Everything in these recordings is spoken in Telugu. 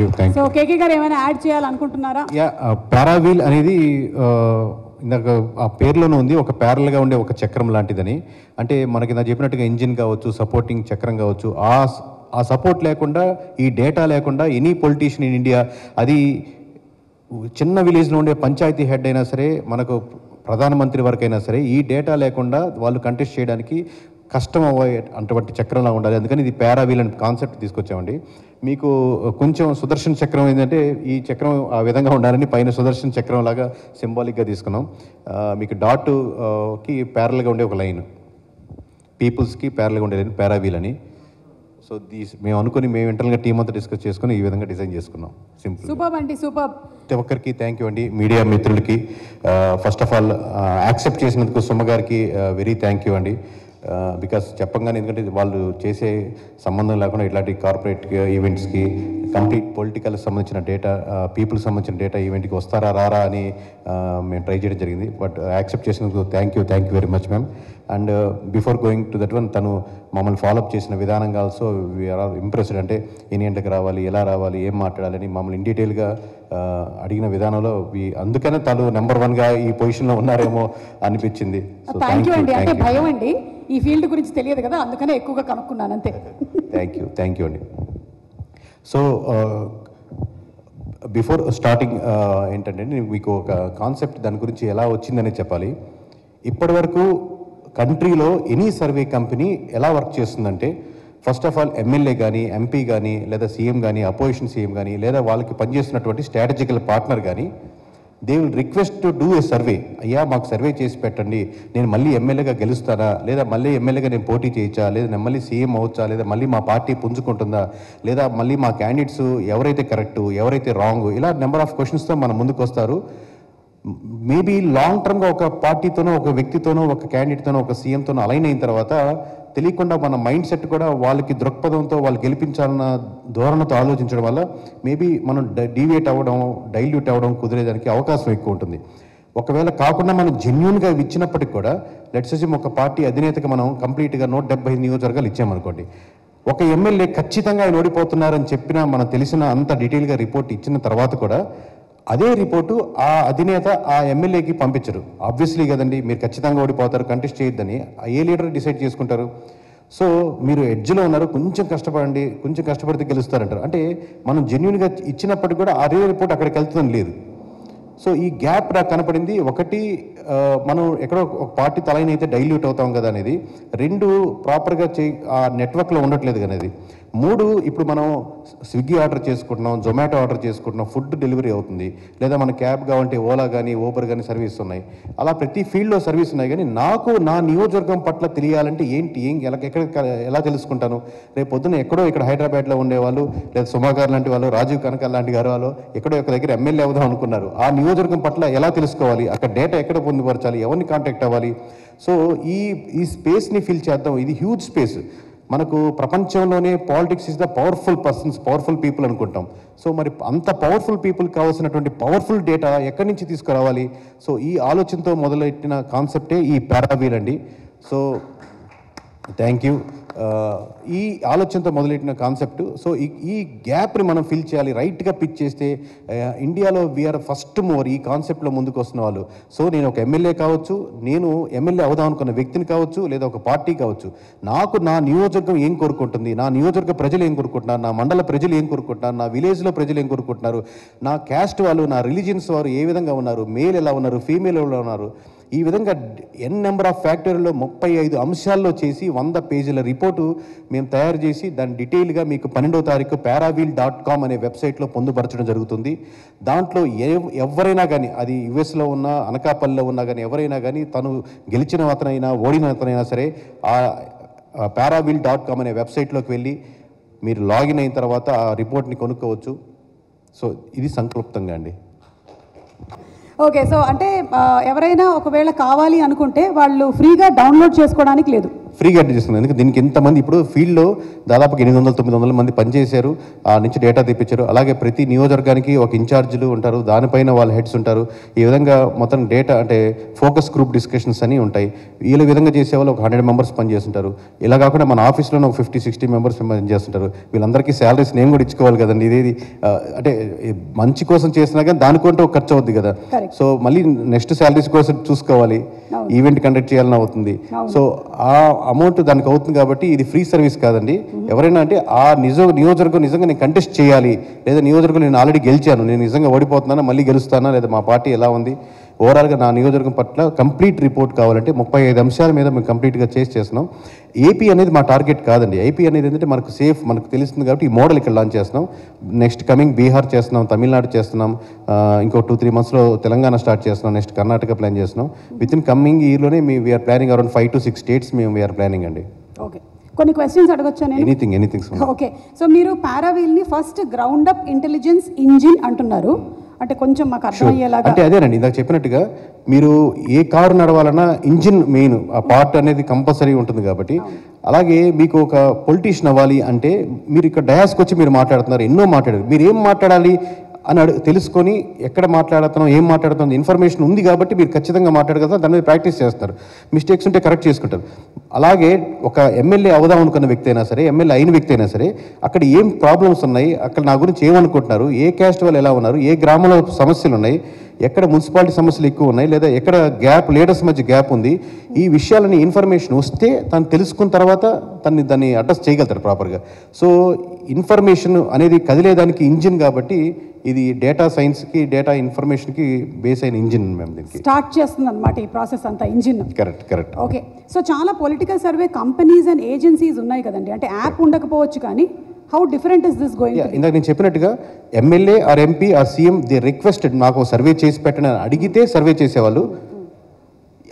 యూ. సో కేకే గారు ఏమైనా యాడ్ చేయాలనుకుంటున్నారా? పారావీల్ అనేది ఇందాక ఆ పేరులోనే ఉంది, ఒక ప్యారల్గా ఉండే ఒక చక్రం లాంటిదని. అంటే మనకి నా చెప్పినట్టుగా ఇంజిన్ కావచ్చు, సపోర్టింగ్ చక్రం కావచ్చు, ఆ సపోర్ట్ లేకుండా, ఈ డేటా లేకుండా ఎనీ పొలిటీషియన్ ఇన్ ఇండియా, అది చిన్న విలేజ్లో ఉండే పంచాయతీ హెడ్ అయినా సరే, మనకు ప్రధానమంత్రి వరకు అయినా సరే, ఈ డేటా లేకుండా వాళ్ళు కంటెస్ట్ చేయడానికి కష్టం అవ్వే అటువంటి చక్రంలా ఉండాలి. అందుకని ఇది పారావీల్ అనే కాన్సెప్ట్ తీసుకొచ్చామండి. మీకు కొంచెం సుదర్శన చక్రం ఏంటంటే, ఈ చక్రం ఆ విధంగా ఉండాలని పైన సుదర్శన చక్రం లాగా సింబాలిక్గా తీసుకున్నాం. మీకు డాట్కి ప్యారల్గా ఉండే ఒక లైన్, పీపుల్స్కి ప్యారల్గా ఉండే లైన్ పారావీల్ అని. సో మేము అనుకుని మేము ఇంటర్నల్గా టీం అంతా డిస్కస్ చేసుకుని ఈ విధంగా డిజైన్ చేసుకున్నాం. సింపుల్. సూపర్ అండి, సూపర్. ప్రతి ఒక్కరికి థ్యాంక్ యూ అండి. మీడియా మిత్రులకి ఫస్ట్ ఆఫ్ ఆల్ యాక్సెప్ట్ చేసినందుకు సుమ గారికి వెరీ థ్యాంక్ యూ అండి. బికాస్ చెప్పంగానే, ఎందుకంటే వాళ్ళు చేసే సంబంధం లేకుండా ఇట్లాంటి కార్పొరేట్ ఈవెంట్స్కి, కంప్లీట్ పొలిటికల్ సంబంధించిన డేటా, పీపుల్కి సంబంధించిన డేటా ఈవెంట్కి వస్తారా రారా అని మేము ట్రై చేయడం జరిగింది. బట్ యాక్సెప్ట్ చేసినందుకు thank you very much ma'am. And before going to that one, తను మమ్మల్ని ఫాలోఅప్ చేసిన విధానంగా ఆల్సో వీఆర్ ఆల్ ఇంప్రెస్డ్. అంటే ఎన్ని గంటలకు రావాలి, ఎలా రావాలి, ఏం మాట్లాడాలని మమ్మల్ని ఇన్ డీటెయిల్గా అడిగిన విధానంలో అందుకనే తను నెంబర్ 1గా ఈ పొజిషన్లో ఉన్నారేమో అనిపించింది. సో థ్యాంక్ యూ అండి. అంటే భయం అండి, ఈ ఫీల్డ్ గురించి తెలియదు కదా, అందుకనే ఎక్కువగా కనుక్కున్నాను అంతే. థ్యాంక్ యూ అండి. సో బిఫోర్ స్టార్టింగ్ ఏంటంటే, మీకు ఒక కాన్సెప్ట్ దాని గురించి ఎలా వచ్చిందనే చెప్పాలి. ఇప్పటివరకు కంట్రీలో ఎనీ సర్వే కంపెనీ ఎలా వర్క్ చేస్తుందంటే, ఫస్ట్ ఆఫ్ ఆల్ ఎమ్మెల్యే కానీ, ఎంపీ కానీ, లేదా సీఎం కానీ, అపోజిషన్ సీఎం కానీ, లేదా వాళ్ళకి పనిచేస్తున్నటువంటి స్ట్రాటజికల్ పార్ట్నర్ కానీ, they will request to do a survey. అయ్యా మాకు సర్వే చేసి పెట్టండి, నేను మళ్ళీ ఎమ్మెల్యేగా గెలుస్తానా, లేదా మళ్ళీ ఎమ్మెల్యేగా నేను పోటీ చేయొచ్చా, లేదా నేను మళ్ళీ సీఎం అవచ్చా, లేదా మళ్ళీ మా పార్టీ పుంజుకుంటుందా, లేదా మళ్ళీ మా క్యాండిడేట్స్ ఎవరైతే కరెక్టు, ఎవరైతే రాంగ్, ఇలా నెంబర్ ఆఫ్ క్వశ్చన్స్తో మన ముందుకు వస్తారు. మేబీ లాంగ్ టర్మ్గా ఒక పార్టీతోనో, ఒక వ్యక్తితోనో, ఒక క్యాండిడేట్తోనో, ఒక సీఎంతోనో అలైన్ అయిన తర్వాత తెలియకుండా మన మైండ్ సెట్ కూడా వాళ్ళకి దృక్పథంతో, వాళ్ళు గెలిపించాలన్న ధోరణితో ఆలోచించడం వల్ల మేబీ మనం డీవియేట్ అవ్వడం, డైల్యూట్ అవ్వడం కుదిరేదానికి అవకాశం ఎక్కువ ఉంటుంది. ఒకవేళ కాకుండా మనం జెన్యున్గా ఇచ్చినప్పటికి కూడా, లెట్స్ అస్యూమ్ ఒక పార్టీ అధినేతకి మనం కంప్లీట్గా 175 నియోజకవర్గాలు ఇచ్చామనుకోండి, ఒక ఎమ్మెల్యే ఖచ్చితంగా ఆయన ఓడిపోతున్నారని చెప్పినా, మనం తెలిసిన అంత డీటెయిల్గా రిపోర్ట్ ఇచ్చిన తర్వాత కూడా అదే రిపోర్టు ఆ అధినేత ఆ ఎమ్మెల్యేకి పంపించరు. ఆబ్వియస్లీ కదండి, మీరు ఖచ్చితంగా ఓడిపోతారు, కంటెస్ట్ చేయొద్దని ఏ లీడర్ డిసైడ్ చేసుకుంటారు? సో మీరు ఎడ్జ్లో ఉన్నారు, కొంచెం కష్టపడండి, కొంచెం కష్టపడితే గెలుస్తారంటారు. అంటే మనం జెన్యున్గా ఇచ్చినప్పటికీ కూడా అదే రిపోర్ట్ అక్కడికి వెళ్తుందని లేదు. సో ఈ గ్యాప్ నాకు కనపడింది. ఒకటి, మనం ఎక్కడో ఒక పార్టీ తలైన అయితే డైల్యూట్ అవుతాం కదా అనేది. 2, ప్రాపర్గా ఆ నెట్వర్క్లో ఉండట్లేదు అనేది. 3, ఇప్పుడు మనం స్విగ్గీ ఆర్డర్ చేసుకుంటున్నాం, జొమాటో ఆర్డర్ చేసుకుంటున్నాం, ఫుడ్ డెలివరీ అవుతుంది, లేదా మన క్యాబ్ కావాలంటే ఓలా కానీ, ఊబర్ కానీ సర్వీస్ ఉన్నాయి. అలా ప్రతి ఫీల్డ్లో సర్వీస్ ఉన్నాయి. కానీ నాకు నా నియోజకవర్గం పట్ల తెలియాలంటే ఎలా తెలుసుకుంటాను? రేపు పొద్దున్న ఎక్కడో ఇక్కడ హైదరాబాద్లో ఉండేవాళ్ళు, లేదా సుమాగారు లాంటి వాళ్ళు, రాజీవ్ కనకాల లాంటి గారు వాళ్ళు ఎక్కడో ఒక దగ్గర ఎమ్మెల్యే అవుదాం అనుకున్నారు. ఆ నియోజకవర్గం పట్ల ఎలా తెలుసుకోవాలి, అక్కడ డేటా ఎక్కడ పొందుపరచాలి, ఎవరిని కాంటాక్ట్ అవ్వాలి? సో ఈ స్పేస్ని ఫిల్ చేద్దాం. ఇది హ్యూజ్ స్పేస్. మనకు ప్రపంచంలోనే politics is the powerful persons, powerful people అనుకుంటాం. సో మరి అంత పవర్ఫుల్ పీపుల్ కావాల్సినటువంటి పవర్ఫుల్ డేటా ఎక్కడి నుంచి తీసుకురావాలి? సో ఈ ఆలోచనతో మొదలెట్టిన కాన్సెప్టే ఈ పారావీల్ అండి. So thank you. ఈ ఆలోచనతో మొదలెట్టిన కాన్సెప్ట్. సో ఈ గ్యాప్ని మనం ఫిల్ చేయాలి, రైట్గా పిచ్ చేస్తే ఇండియాలో వీఆర్ ఫస్ట్ మూవర్ ఈ కాన్సెప్ట్లో ముందుకు వస్తున్న వాళ్ళు. సో నేను ఒక ఎమ్మెల్యే కావచ్చు, నేను ఎమ్మెల్యే అవుదాం అనుకున్న వ్యక్తిని కావచ్చు, లేదా ఒక పార్టీ కావచ్చు, నాకు నా నియోజకవర్గం ఏం కోరుకుంటుంది, నా నియోజకవర్గ ప్రజలు ఏం కోరుకుంటున్నారు, నా మండల ప్రజలు ఏం కోరుకుంటున్నారు, నా విలేజ్లో ప్రజలు ఏం కోరుకుంటున్నారు, నా క్యాస్ట్ వాళ్ళు, నా రిలీజియన్స్ వారు ఏ విధంగా ఉన్నారు, మేల్ ఎలా ఉన్నారు, ఫీమేల్ ఎలా ఉన్నారు, ఈ విధంగా నెంబర్ ఆఫ్ ఫ్యాక్టరీలో 35 అంశాల్లో చేసి 100 పేజీల రిపోర్టు మేము తయారు చేసి దాన్ని డీటెయిల్గా మీకు 12వ తారీఖు paraveel.com అనే వెబ్సైట్లో పొందుపరచడం జరుగుతుంది. దాంట్లో ఎవరైనా కానీ, అది యుఎస్లో ఉన్నా, అనకాపల్లిలో ఉన్నా కానీ, ఎవరైనా కానీ, తను గెలిచిన అతనైనా ఓడిన అతనైనా సరే, ఆ paraveel.com అనే వెబ్సైట్లోకి వెళ్ళి మీరు లాగిన్ అయిన తర్వాత ఆ రిపోర్ట్ని కొనుక్కోవచ్చు. సో ఇది సంక్లుప్తంగా అండి. ఓకే. సో అంటే ఎవరైనా ఒకవేళ కావాలి అనుకుంటే వాళ్ళు ఫ్రీగా డౌన్లోడ్ చేసుకోవడానికి లేదు, ఫ్రీగా అడ్రస్ చేస్తున్నాం. ఎందుకంటే దీనికి ఎంతమంది ఇప్పుడు ఫీల్డ్లో దాదాపుగా 800-900 మంది పనిచేశారు, ఆ నుంచి డేటా తెప్పించారు. అలాగే ప్రతి నియోజకవర్గానికి ఒక ఇన్ఛార్జీలు ఉంటారు, దానిపైన వాళ్ళ హెడ్స్ ఉంటారు. ఈ విధంగా మొత్తం డేటా అంటే ఫోకస్ గ్రూప్ డిస్కషన్స్ అని ఉంటాయి. వీళ్ళ విధంగా చేసేవాళ్ళు ఒక 100 మెంబర్స్ పనిచేస్తుంటారు. ఇలా కాకుండా మన ఆఫీస్లోనే ఒక 50-60 మెంబర్స్ పనిచేస్తుంటారు. వీళ్ళందరికీ శాలరీస్ నేను కూడా ఇచ్చుకోవాలి కదండి. ఇదేది అంటే మంచి కోసం చేసినా కానీ దానికంటూ ఒక ఖర్చు అవుద్ది కదా. సో మళ్ళీ నెక్స్ట్ శాలరీస్ కోసం చూసుకోవాలి, ఈవెంట్ కండక్ట్ చేయాలని అవుతుంది. సో ఆ అమౌంట్ దానికి అవుతుంది కాబట్టి ఇది ఫ్రీ సర్వీస్ కాదండి. ఎవరైనా అంటే ఆ నియోజకవర్గం నిజంగా నేను కంటెస్ట్ చేయాలి, లేదా నియోజకవర్గం నేను ఆల్రెడీ గెలిచాను, నేను నిజంగా ఓడిపోతున్నానా, మళ్ళీ గెలుస్తానా, లేదా మా పార్టీ ఎలా ఉంది, ఓవరాల్గా నా నియోజకవర్గం పట్ల కంప్లీట్ రిపోర్ట్ కావాలంటే 35 అంశాల మీద మేము కంప్లీట్గా చేస్తున్నాం. ఏపీ అనేది మా టార్గెట్ కాదండి. ఏపీ అనేది ఏంటంటే మనకు సేఫ్, మనకు తెలుస్తుంది కాబట్టి ఈ మోడల్ ఇక్కడ లాంచ్ చేస్తున్నాం. నెక్స్ట్ కమింగ్ బీహార్ చేస్తున్నాం, తమిళనాడు చేస్తున్నాం, ఇంకో 2-3 monthsలో తెలంగాణ స్టార్ట్ చేస్తున్నాం, నెక్స్ట్ కర్ణాటక ప్లాన్ చేస్తున్నాం. With in coming ఇయర్లోనే we are planning around 5 to 6 states మేము వీఆర్ ప్లానింగ్ అండి. ఓకే, కొన్ని క్వశ్చన్స్ అడగొచ్చా నేను? ఎనీథింగ్. ఓకే, సో మీరు పారావీల్ని first ground up intelligence engine అంటున్నారు, అంటే కొంచెం మాకు అర్థమయ్యేలాగా. అంటే అదేనండి, ఇందాక చెప్పినట్టుగా మీరు ఏ కారు నడవాలన్నా ఇంజిన్ మెయిన్, ఆ పార్ట్ అనేది కంపల్సరీ ఉంటుంది కాబట్టి. అలాగే మీకు ఒక పొలిటీషియన్ అవ్వాలి అంటే మీరు ఇక్కడ డయాస్కి వచ్చి మీరు మాట్లాడుతున్నారు, ఎన్నో మాట్లాడారు, మీరు ఏం మాట్లాడాలి అని తెలుసుకొని ఎక్కడ మాట్లాడుతున్నాం, ఏం మాట్లాడుతున్నాం ఇన్ఫర్మేషన్ ఉంది కాబట్టి మీరు ఖచ్చితంగా మాట్లాడగలుగుతారు. దాని మీద ప్రాక్టీస్ చేస్తారు, మిస్టేక్స్ ఉంటే కరెక్ట్ చేసుకుంటారు. అలాగే ఒక ఎమ్మెల్యే అవుదాం అనుకున్న వ్యక్తి అయినా సరే, ఎమ్మెల్యే అయిన వ్యక్తి అయినా సరే, అక్కడ ఏం ప్రాబ్లమ్స్ ఉన్నాయి, అక్కడ నా గురించి ఏమనుకుంటున్నారు, ఏ క్యాస్ట్ వాళ్ళు ఎలా ఉన్నారు, ఏ గ్రామంలో సమస్యలు ఉన్నాయి, ఎక్కడ మున్సిపాలిటీ సమస్యలు ఎక్కువ ఉన్నాయి, లేదా ఎక్కడ గ్యాప్, లీడర్స్ మధ్య గ్యాప్ ఉంది, ఈ విషయాలని ఇన్ఫర్మేషన్ వస్తే తను తెలుసుకున్న తర్వాత దాన్ని అడ్రస్ చేయగలుగుతారు ప్రాపర్గా. సో ఇన్ఫర్మేషన్ అనేది కదిలేదానికి ఇంజిన్ కాబట్టి ఇది డేటా సైన్స్కి, డేటా ఇన్ఫర్మేషన్కి బేస్ అయిన ఇంజిన్ మేము దీనికి స్టార్ట్ చేస్తుంది అనమాట ఈ ప్రాసెస్ అంతా, ఇంజిన్. కరెక్ట్. ఓకే, సో చాలా political survey companies and agencies ఉన్నాయి కదండి, అంటే యాప్ ఉండకపోవచ్చు కానీ how different is this going? ఇందాక నేను చెప్పినట్టుగా MLA or MP or CM the requested నాకు సర్వే చేసి పెట్టని అడిగితే సర్వే చేసేవాళ్ళు.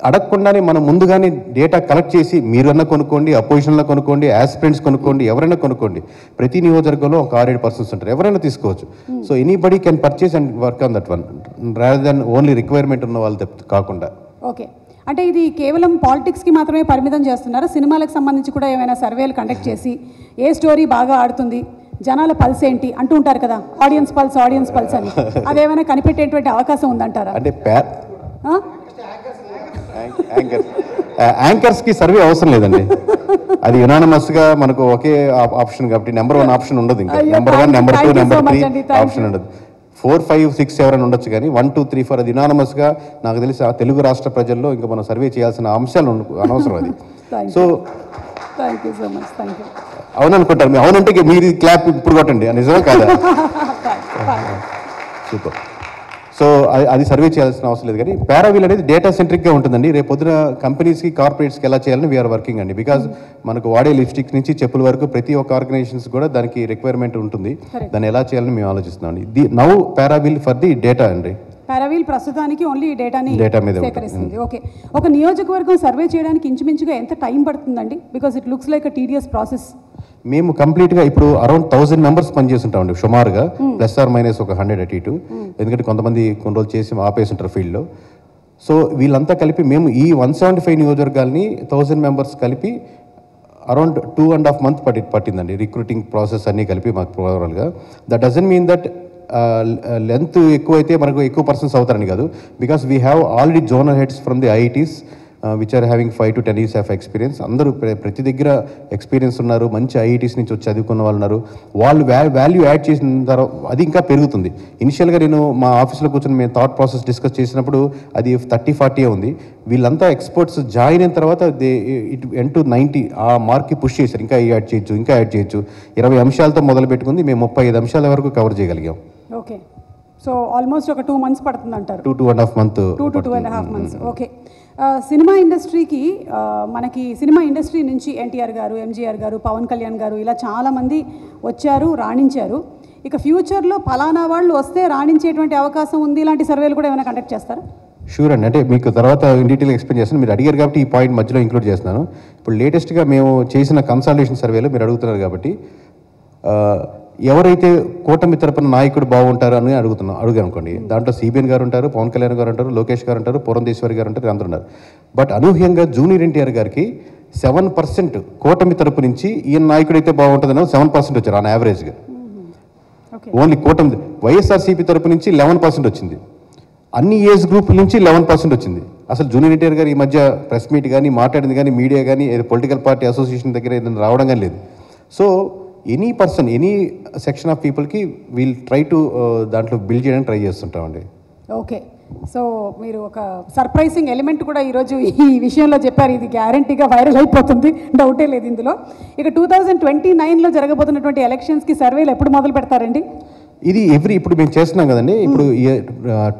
అడగకుండానే మనం ముందుగానే డేటా కలెక్ట్ చేసి మీరన్నా కొనుక్కోండి, అపోజిషన్లో కొనుక్కోండి, యాస్పిరెంట్స్ కొనుక్కోండి, ఎవరైనా కొనుక్కోండి. ప్రతి నియోజకవర్గంలో ఒక 6-7 persons ఉంటారు, ఎవరైనా తీసుకోవచ్చు. So anybody can purchase and work on that one, rather than only requirement ఉన్న వాళ్ళు కాకుండా. ఓకే, అంటే ఇది కేవలం పాలిటిక్స్కి మాత్రమే పరిమితం చేస్తున్నారా? సినిమాలకు సంబంధించి కూడా ఏమైనా సర్వేలు కండక్ట్ చేసి ఏ స్టోరీ బాగా ఆడుతుంది, జనాల పల్స్ ఏంటి అంటూ ఉంటారు కదా, ఆడియన్స్ పల్స్ అని, అదేమైనా కనిపెట్టేటువంటి అవకాశం ఉందంటారా? అంటే యాంకర్స్కి సర్వే అవసరం లేదండి, అది యునానిమస్గా మనకు ఒకే ఆప్షన్ కాబట్టి నెంబర్ 1 ఆప్షన్ ఉండదు. ఇంకా నెంబర్ 1, నెంబర్ 2, నెంబర్ 3 ఆప్షన్ ఉండదు. 4, 5, 6 ఎవరైనా ఉండొచ్చు కానీ 1, 2, 3, 4 అది యునానిమస్గా నాకు తెలిసి ఆ తెలుగు రాష్ట్ర ప్రజల్లో ఇంకా మనం సర్వే చేయాల్సిన అంశాలు అనవసరం అది. సో అవుననుకుంటారు మీరు, అవునంటే మీరు క్లాప్ ఇప్పుడు కొట్టండి, నిజమే కాదా? సూపర్. సో అది సర్వే చేయాల్సిన అవసరం లేదు. కానీ పారావీల్ అనేది డేటా సెంట్రిక్గా ఉంటుందండి. రేపు పొద్దున కంపెనీస్కి, కార్పొరేట్స్కి ఎలా చేయాలని వీఆర్ వర్కింగ్ అండి. బికాజ్ మనకు వాడే లిప్స్టిక్స్ నుంచి చెప్పుల వరకు ప్రతి ఒక్క ఆర్గనైజేషన్స్ కూడా దానికి రిక్వైర్మెంట్ ఉంటుంది. దాన్ని ఎలా చేయాలని మేము ఆలోచిస్తున్నాం అండి. నౌ పారావీల్ ఫర్ ది డేటా అండి. పారావీల్ ప్రస్తుతానికి ఓన్లీ డేటా మీద సేకరిస్తుంది. ఓకే, ఒక నియోజకవర్గం సర్వే చేయడానికి ఇంచుమించుగా ఎంత టైం పడుతుందండి? Because it looks like a tedious process. మేము కంప్లీట్గా ఇప్పుడు అరౌండ్ 1000 members పనిచేస్తుంటామండి సుమారుగా, ప్లస్ ఆర్ మైనస్ ఒక 100 అటు ఇటు. ఎందుకంటే కొంతమంది కొన్ని రోజులు చేసి ఆపేస్తుంటారు ఫీల్డ్లో. సో వీళ్ళంతా కలిపి మేము ఈ 175 నియోజకవర్గాల్ని 1000 members కలిపి అరౌండ్ 2.5 months పట్టిందండి రిక్రూటింగ్ ప్రాసెస్ అన్నీ కలిపి మాకు ఓవరాల్గా. That doesn't mean that length ఎక్కువైతే మనకు ఎక్కువ పర్సన్స్ అవుతారని కాదు. Because we have already zonal heads from the IITs which are having 5 to 10 years of experience. అందరూ ప్రతి దగ్గర ఎక్స్పీరియన్స్ ఉన్నారు, మంచి ఐఐటీస్ నుంచి వచ్చి చదువుకున్న వాళ్ళు ఉన్నారు. వాళ్ళు వాల్యూ యాడ్ చేసిన తర్వాత అది ఇంకా పెరుగుతుంది. ఇనిషియల్గా నేను మా ఆఫీస్లో కూర్చొని మేము థాట్ ప్రాసెస్ డిస్కస్ చేసినప్పుడు అది 30-40 ఉంది. వీళ్ళంతా ఎక్స్పర్ట్స్ జాయిన్ అయిన తర్వాత ఇట్ ఎండ్ టు 90 ఆ మార్క్కి పుష్ చేశారు. ఇంకా యాడ్ చేయొచ్చు 20 అంశాలతో మొదలు పెట్టుకుంది, మేము 35 అంశాల వరకు కవర్ చేయగలిగాం. ఓకే, సో ఆల్మోస్ట్ ఒక 2 months పడుతుంది అంటారు. 2.5 months. 2 to 2.5 months. Okay, cinema ఇండస్ట్రీకి మనకి సినిమా ఇండస్ట్రీ నుంచి ఎన్టీఆర్ గారు, ఎంజీఆర్ గారు, పవన్ కళ్యాణ్ గారు ఇలా చాలామంది వచ్చారు, రాణించారు. ఇక ఫ్యూచర్లో ఫలానా వాళ్ళు వస్తే రాణించేటువంటి అవకాశం ఉంది, ఇలాంటి సర్వేలు కూడా ఏమైనా కండక్ట్ చేస్తారా? షూర్ అండి, అంటే మీకు తర్వాత ఇన్ డీటెయిల్ ఎక్స్ప్లెయిన్ చేస్తాను. మీరు అడిగారు కాబట్టి ఈ పాయింట్ మధ్యలో ఇంక్లూడ్ చేస్తున్నాను. ఇప్పుడు లేటెస్ట్గా మేము చేసిన కన్సల్టేషన్ సర్వేలో మీరు అడుగుతున్నారు కాబట్టి ఎవరైతే కూటమి తరపున నాయకుడు బాగుంటారు అని అడుగనుకోండి. దాంట్లో సిబిఎన్ గారు ఉంటారు, పవన్ కళ్యాణ్ గారు ఉంటారు, లోకేష్ గారు ఉంటారు, పురంధేశ్వరి గారు ఉంటారు, అందరూ ఉన్నారు. బట్ అనూహ్యంగా జూనియర్ ఎన్టీఆర్ గారికి 7% కూటమి తరపు నుంచి ఈయన నాయకుడైతే బాగుంటుందని 7% వచ్చారు ఆన్ యావరేజ్గా. ఓన్లీ కూటమి. వైఎస్ఆర్సీపీ తరపు నుంచి 11% వచ్చింది. అన్ని ఏజ్ గ్రూపుల నుంచి 11% వచ్చింది. అసలు జూనియర్ ఎన్టీఆర్ గారు ఈ మధ్య ప్రెస్ మీట్ కానీ మాట్లాడింది కానీ మీడియా కానీ ఏదో పొలిటికల్ పార్టీ అసోసియేషన్ దగ్గర ఏదైనా రావడం కానీ లేదు. So any person any section of పీపుల్కి వీల్ ట్రై టు దాంట్లో బిల్డ్ చేయడానికి ట్రై చేస్తుంటామండి. ఓకే, సో మీరు ఒక సర్ప్రైజింగ్ ఎలిమెంట్ కూడా ఈరోజు ఈ విషయంలో చెప్పారు. ఇది గ్యారంటీగా వైరల్ అయిపోతుంది, డౌటే లేదు ఇందులో. ఇక 2029లో జరగబోతున్నటువంటి ఎలక్షన్స్కి సర్వేలు ఎప్పుడు మొదలు పెడతారండి? ఇది ఇప్పుడు మేము చేస్తున్నాం కదండి. ఇప్పుడు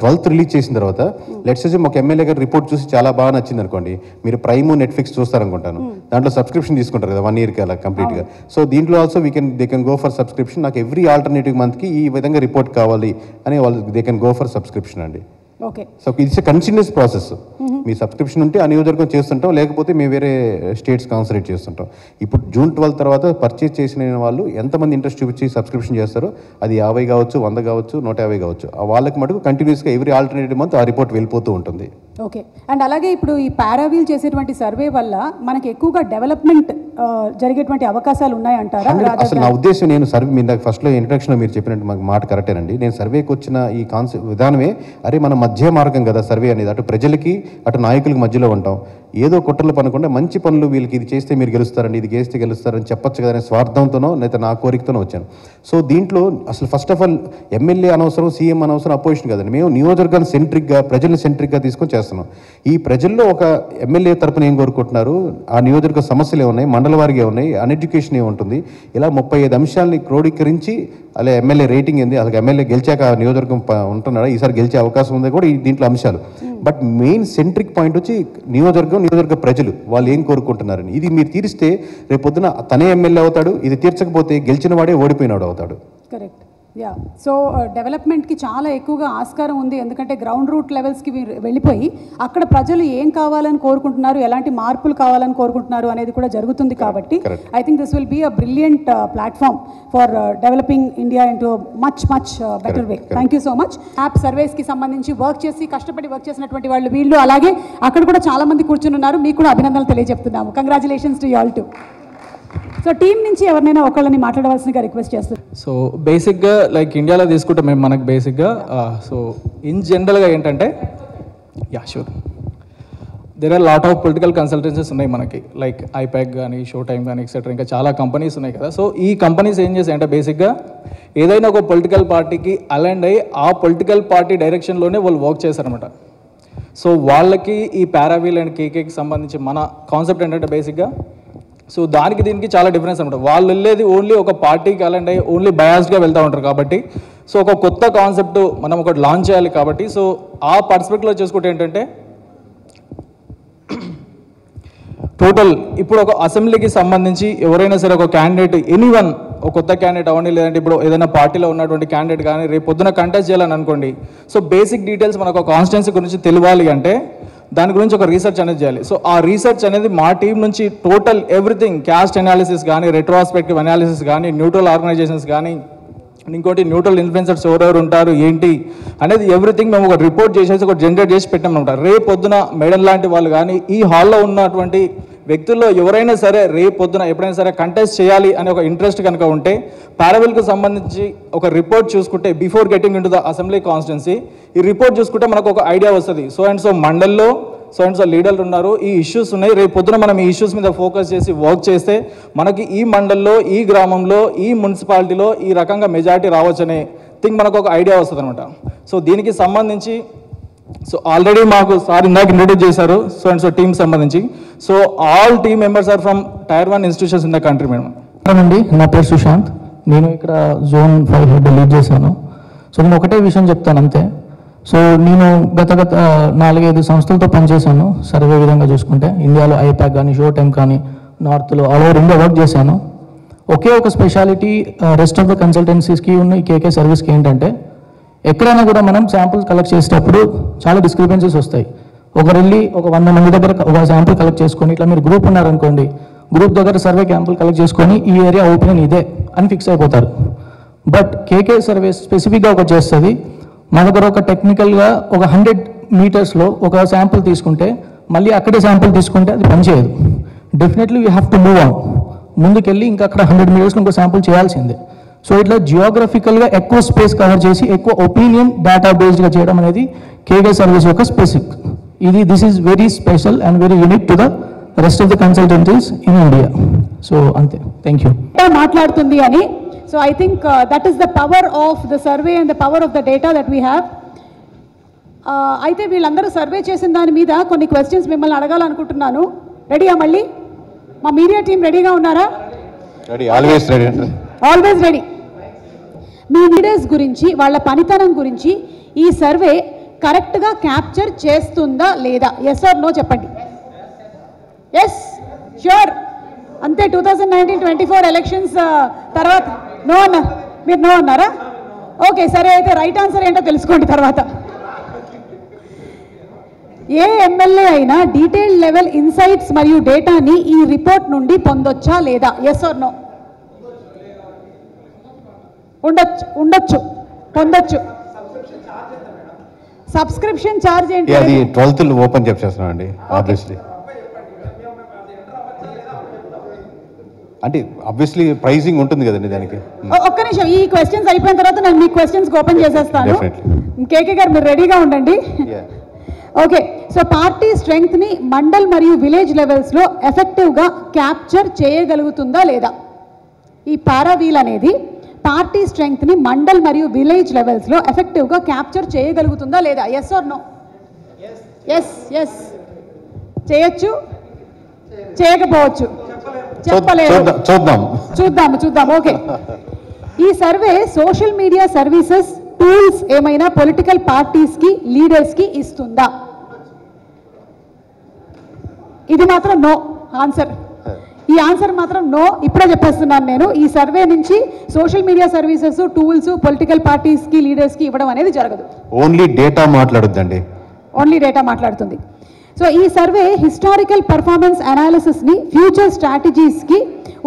12th రిలీజ్ చేసిన తర్వాత లెట్స్ సే ఒక ఎమ్మెల్యే గారు రిపోర్ట్ చూసి చాలా బాగా నచ్చింది అనుకోండి, మీరు ప్రైమ్ నెట్ఫ్లిక్స్ చూస్తారనుకుంటాను, దాంట్లో సబ్స్క్రిప్షన్ తీసుకుంటారు కదా 1 yearకి అలా కంప్లీట్గా. సో దీంట్లో also they can go for subscription. నాకు ఎవ్రీ ఆల్టర్నేటివ్ మంత్కి ఈ విధంగా రిపోర్ట్ కావాలి అని వాళ్ళు they can go for subscription అండి. Okay, so it's continuous process. మీ సబ్స్క్రిప్షన్ ఉంటే ఆ నియోజకవర్గం చేస్తుంటాం, లేకపోతే మేము వేరే స్టేట్స్ కాన్సన్ట్రేట్ చేస్తుంటాం. ఇప్పుడు June 12 తర్వాత పర్చేస్ చేసిన వాళ్ళు ఎంతమంది ఇంట్రెస్ట్ చూపించి సబ్స్క్రిప్షన్ చేస్తారో, అది 50 కావచ్చు, 100 కావచ్చు, 150 కావచ్చు, ఆ వాళ్ళకి మటుకు కంటిన్యూస్గా ఎవ్రీ ఆల్టర్నేటివ్ మంత్ ఆ రిపోర్ట్ వెళ్ళిపోతూ ఉంటుంది. ఓకే, అండ్ అలాగే ఇప్పుడు ఈ పారావీల్ చేసేటువంటి సర్వే వల్ల మనకి ఎక్కువగా డెవలప్మెంట్ జరిగేటువంటి అవకాశాలు ఉన్నాయంటారా? అసలు నా ఉద్దేశం, నేను సర్వే మీరు ఫస్ట్లో ఇంట్రడక్షన్లో మీరు చెప్పినట్టు మాకు మాట కరెక్టేనండి. నేను సర్వేకి వచ్చిన ఈ కాన్సెప్ట్ విధానమే, అరే మన మధ్య మార్గం కదా సర్వే అనేది, అటు ప్రజలకి అటు నాయకులకి మధ్యలో ఉంటాం. ఏదో కుట్రలు పనకుండా మంచి పనులు వీళ్ళకి ఇది చేస్తే మీరు గెలుస్తారండి, ఇది చేస్తే గెలుస్తారని చెప్పొచ్చు కదా అనే స్వార్థంతోనో లేదా నా కోరికతోనో వచ్చాను. సో దీంట్లో అసలు ఫస్ట్ ఆఫ్ ఆల్ ఎమ్మెల్యే అనవసరం, సీఎం అనవసరం, అపోజిషన్ కదండి. మేము నియోజకవర్గాన్ని సెంట్రిక్గా ప్రజల్ని సెంట్రిక్గా తీసుకొని చేస్తున్నాం. ఈ ప్రజల్లో ఒక ఎమ్మెల్యే తరపున ఏం కోరుకుంటున్నారు, ఆ నియోజకవర్గ సమస్యలు ఏమున్నాయి, మండల వారికి ఏమున్నాయి, అన్ఎడ్యుకేషన్ ఏముంటుంది, ఇలా 35 అంశాలని క్రోడీకరించి అలా ఎమ్మెల్యే రేటింగ్ ఏంది, అసలు ఎమ్మెల్యే గెలిచాక ఆ నియోజకవర్గం ఉంటున్నాడా, ఈసారి గెలిచే అవకాశం ఉంది కూడా దీంట్లో అంశాలు. బట్ మెయిన్ సెంట్రిక్ పాయింట్ వచ్చి నియోజకవర్గ ప్రజలు వాళ్ళు ఏం కోరుకుంటున్నారని. ఇది మీరు తీరిస్తే రేపొద్దున తనే ఎమ్మెల్యే అవుతాడు, ఇది తీర్చకపోతే గెలిచిన వాడే ఓడిపోయినాడు అవుతాడు. కరెక్ట్. యా, సో డెవలప్మెంట్కి చాలా ఎక్కువగా ఆస్కారం ఉంది. ఎందుకంటే గ్రౌండ్ రూట్ లెవెల్స్కి వెళ్ళిపోయి అక్కడ ప్రజలు ఏం కావాలని కోరుకుంటున్నారు, ఎలాంటి మార్పులు కావాలని కోరుకుంటున్నారు అనేది కూడా జరుగుతుంది. కాబట్టి I think this will be a brilliant platform for developing India into much better way. Thank you so much. App సర్వేస్కి సంబంధించి కష్టపడి వర్క్ చేసినటువంటి వాళ్ళు వీళ్ళు, అలాగే అక్కడ కూడా చాలా మంది కూర్చుని ఉన్నారు. మీకు కూడా అభినందనలు తెలియజెప్తున్నాము. Congratulations to you all too. So team నుంచి ఎవరినైనా ఒకళ్ళని మాట్లాడవలసిందిగా రిక్వెస్ట్ చేస్తారు. సో బేసిక్గా లైక్ ఇండియాలో తీసుకుంటే మేము మనకు బేసిక్గా సో ఇన్ జనరల్గా ఏంటంటే sure there are lot of political consultancies ఉన్నాయి మనకి, లైక్ ఐపాక్ కానీ, షో టైమ్ కానీ, ఎక్సెట్రా, ఇంకా చాలా కంపెనీస్ ఉన్నాయి కదా. సో ఈ కంపెనీస్ ఏం చేస్తాయంటే బేసిక్గా ఏదైనా ఒక పొలిటికల్ పార్టీకి అలైండ్ అయ్యి ఆ పొలిటికల్ పార్టీ డైరెక్షన్లోనే వాళ్ళు వర్క్ చేస్తారనమాట. సో వాళ్ళకి ఈ పారావీల్ అండ్ కేకేకి సంబంధించి మన కాన్సెప్ట్ ఏంటంటే బేసిక్గా సో దానికి దీనికి చాలా డిఫరెన్స్ అనమాట. వాళ్ళు వెళ్ళేది ఓన్లీ ఒక పార్టీకి అలైండ్ అయ్యి ఓన్లీ బయాస్డ్గా వెళ్తూ ఉంటారు. కాబట్టి సో ఒక కొత్త కాన్సెప్ట్ మనం ఒకటి లాంచ్ చేయాలి. కాబట్టి సో ఆ పర్స్పెక్టివ్లో చేసుకుంటే ఏంటంటే టోటల్ ఇప్పుడు ఒక అసెంబ్లీకి సంబంధించి ఎవరైనా సరే ఒక క్యాండిడేట్ ఎనీవన్ ఒక కొత్త క్యాండిడేట్ అవ్వండి, లేదంటే ఇప్పుడు ఏదైనా పార్టీలో ఉన్నటువంటి క్యాండిడేట్ కానీ రేపు పొద్దున కంటెస్ట్ చేయాలని అనుకోండి. సో బేసిక్ డీటెయిల్స్ మనకు ఒక కాన్స్టిట్యున్సీ గురించి తెలియాలి అంటే దాని గురించి ఒక రీసెర్చ్ అనేది చేయాలి. సో ఆ రీసెర్చ్ అనేది మా టీం నుంచి టోటల్ ఎవ్రీథింగ్, క్యాస్ట్ అనాలిసిస్ కానీ, రెట్రోస్పెక్టివ్ అనాలిసిస్ కానీ, న్యూట్రల్ ఆర్గనైజేషన్స్ కానీ, ఇంకోటి న్యూట్రల్ ఇన్ఫ్లుయెన్సర్స్ ఎవరెవరు ఉంటారు ఏంటి అనేది ఎవ్రీథింగ్ మేము ఒక రిపోర్ట్ చేసేసి ఒక జనరేట్ చేసి పెట్టామన్నమాట. రేపు పొద్దున మేడం లాంటి వాళ్ళు కానీ ఈ హాల్లో ఉన్నటువంటి వ్యక్తుల్లో ఎవరైనా సరే రేపు పొద్దున ఎప్పుడైనా సరే కంటెస్ట్ చేయాలి అనే ఒక ఇంట్రెస్ట్ కనుక ఉంటే పారావెల్కి సంబంధించి ఒక రిపోర్ట్ చూసుకుంటే before getting in to the assembly constituency ఈ రిపోర్ట్ చూసుకుంటే మనకు ఒక ఐడియా వస్తుంది. సో అండ్ సో మండల్లో సో అండ్ సో లీడర్లు ఉన్నారు, ఈ ఇష్యూస్ ఉన్నాయి, రేపు పొద్దున మనం ఈ ఇష్యూస్ మీద ఫోకస్ చేసి వర్క్ చేస్తే మనకి ఈ మండల్లో, ఈ గ్రామంలో, ఈ మున్సిపాలిటీలో ఈ రకంగా మెజారిటీ రావచ్చనే థింగ్ మనకు ఒక ఐడియా వస్తుంది అనమాట. సో దీనికి సంబంధించి సో ఆల్రెడీ మాకు సార్ ఇందాక ఇంట్రొడ్యూస్ చేశారు సో అండ్ సో టీమ్ సంబంధించి. So all team members are from Tier 1 institutions in the country. Madam అండి, నా పేరు సుశాంత్, నేను ఇక్కడ Zone 5 హెడ్ లీడ్ చేశాను. సో నేను ఒకటే విషయం చెప్తాను అంతే. సో నేను గత 4-5 సంస్థలతో పనిచేశాను సర్వే విధంగా చూసుకుంటే. ఇండియాలో ఐపాక్ కానీ, షో టైమ్ కానీ, నార్త్లో ఆల్ ఓవర్ ఇండియా వర్క్ చేశాను. ఒకే ఒక స్పెషాలిటీ రెస్ట్ ఆఫ్ ద కన్సల్టెన్సీస్కి ఉన్న ఈ కేకే సర్వీస్కి ఏంటంటే ఎక్కడైనా కూడా మనం శాంపుల్స్ కలెక్ట్ చేసేటప్పుడు చాలా డిస్క్రిపెన్సీస్ వస్తాయి. ఒకరు వెళ్ళి ఒక 100 మంది దగ్గర ఒక శాంపుల్ కలెక్ట్ చేసుకొని, ఇట్లా మీరు గ్రూప్ ఉన్నారనుకోండి, గ్రూప్ దగ్గర సర్వే క్యాంపుల్ కలెక్ట్ చేసుకొని ఈ ఏరియా ఓపెన్ ఇదే అని ఫిక్స్ అయిపోతారు. బట్ కేకే సర్వే స్పెసిఫిక్గా ఒక చేస్తుంది. మా దగ్గర ఒక టెక్నికల్గా ఒక 100 మీటర్స్లో ఒక శాంపుల్ తీసుకుంటే మళ్ళీ అక్కడే శాంపుల్ తీసుకుంటే అది పనిచేయదు. Definitely you have to move on. ముందుకెళ్ళి ఇంకా అక్కడ 100 మీటర్స్లో ఇంకో శాంపుల్ చేయాల్సిందే. సో ఇట్లా జియోగ్రఫికల్గా ఎక్కువ స్పేస్ కవర్ చేసి ఎక్కువ ఒపీనియన్ డేటా బేస్డ్గా చేయడం అనేది కేకే సర్వీస్ యొక్క specific. This is very special and very unique to the rest of the consultancies in India. So అంతే, థ్యాంక్ యూ. మాట్లాడుతుంది అని. So I think that is the power of the survey and the power of the data that we have. అయితే వీళ్ళందరూ సర్వే చేసిన దాని మీద కొన్ని క్వశ్చన్స్ మిమ్మల్ని అడగాలనుకుంటున్నాను. రెడీయా? మళ్ళీ మా మీడియా టీం రెడీగా ఉన్నారా? Ready, always ready. Always ready. మీ లీడర్స్ గురించి, వాళ్ళ పనితనం గురించి ఈ సర్వే కరెక్ట్గా క్యాప్చర్ చేస్తుందా లేదా? ఎస్ ఆర్ నో చెప్పండి. Yes, sure. అంతే. 2019-24 ఎలక్షన్స్ తర్వాత నో అన్నారు. మీరు నో అన్నారా? ఓకే, సరే. అయితే రైట్ ఆన్సర్ ఏంటో తెలుసుకోండి తర్వాత. ఏ ఎమ్మెల్యే అయినా డీటెయిల్ లెవెల్ ఇన్సైట్స్ మరియు డేటాని ఈ రిపోర్ట్ నుండి పొందొచ్చా లేదా? Yes or no? ఉండొచ్చు, పొందొచ్చు. సబ్స్క్రిప్షన్ ఛార్జ్ ఏంటి? అది 12th ఓపెన్ చేస్తున్నాం అండి. ఆబ్వియస్లీ అంటే ఆబ్వియస్లీ ప్రైజింగ్ ఉంటుంది కదండి దానికి. ఒక్క నిమిషం, ఈ క్వశ్చన్స్ అయిపోయిన తర్వాత నేను మీ క్వశ్చన్స్ ఓపెన్ చేసేస్తాను. కేకే గారు మీరు రెడీగా ఉండండి. ఓకే. సో పార్టీ స్ట్రెంగ్త్ని మండల్ మరియు విలేజ్ లెవెల్స్లో ఎఫెక్టివ్గా క్యాప్చర్ చేయగలుగుతుందా లేదా? ఈ పారావీల్ అనేది పార్టీ స్ట్రెంగ్త్ని మండల్ మరియు విలేజ్ లెవెల్స్లో ఎఫెక్టివ్గా క్యాప్చర్ చేయగలుగుతుందా లేదా? Yes or no? Yes, yes. చేయొచ్చు, చేయకపోవచ్చు, చెప్పలేదు. చూద్దాం. ఓకే. ఈ survey social media services tools ఏమైనా పొలిటికల్ పార్టీస్కి, లీడర్స్కి ఇస్తుందా? ఇది మాత్రం నో ఆన్సర్. ఈ ఆన్సర్ మాత్రం నో. ఇప్పుడే చెప్పేస్తున్నాను నేను. ఈ సర్వే నుంచి social media services, tools political పార్టీస్కి, లీడర్స్కి ఇవ్వడం అనేది జరగదు. ఓన్లీ డేటా మాట్లాడుద్దండి. ఓన్లీ డేటా మాట్లాడుతుంది. సో ఈ సర్వే హిస్టారికల్ పర్ఫార్మెన్స్ అనాలిసిస్ని ఫ్యూచర్ స్ట్రాటజీస్కి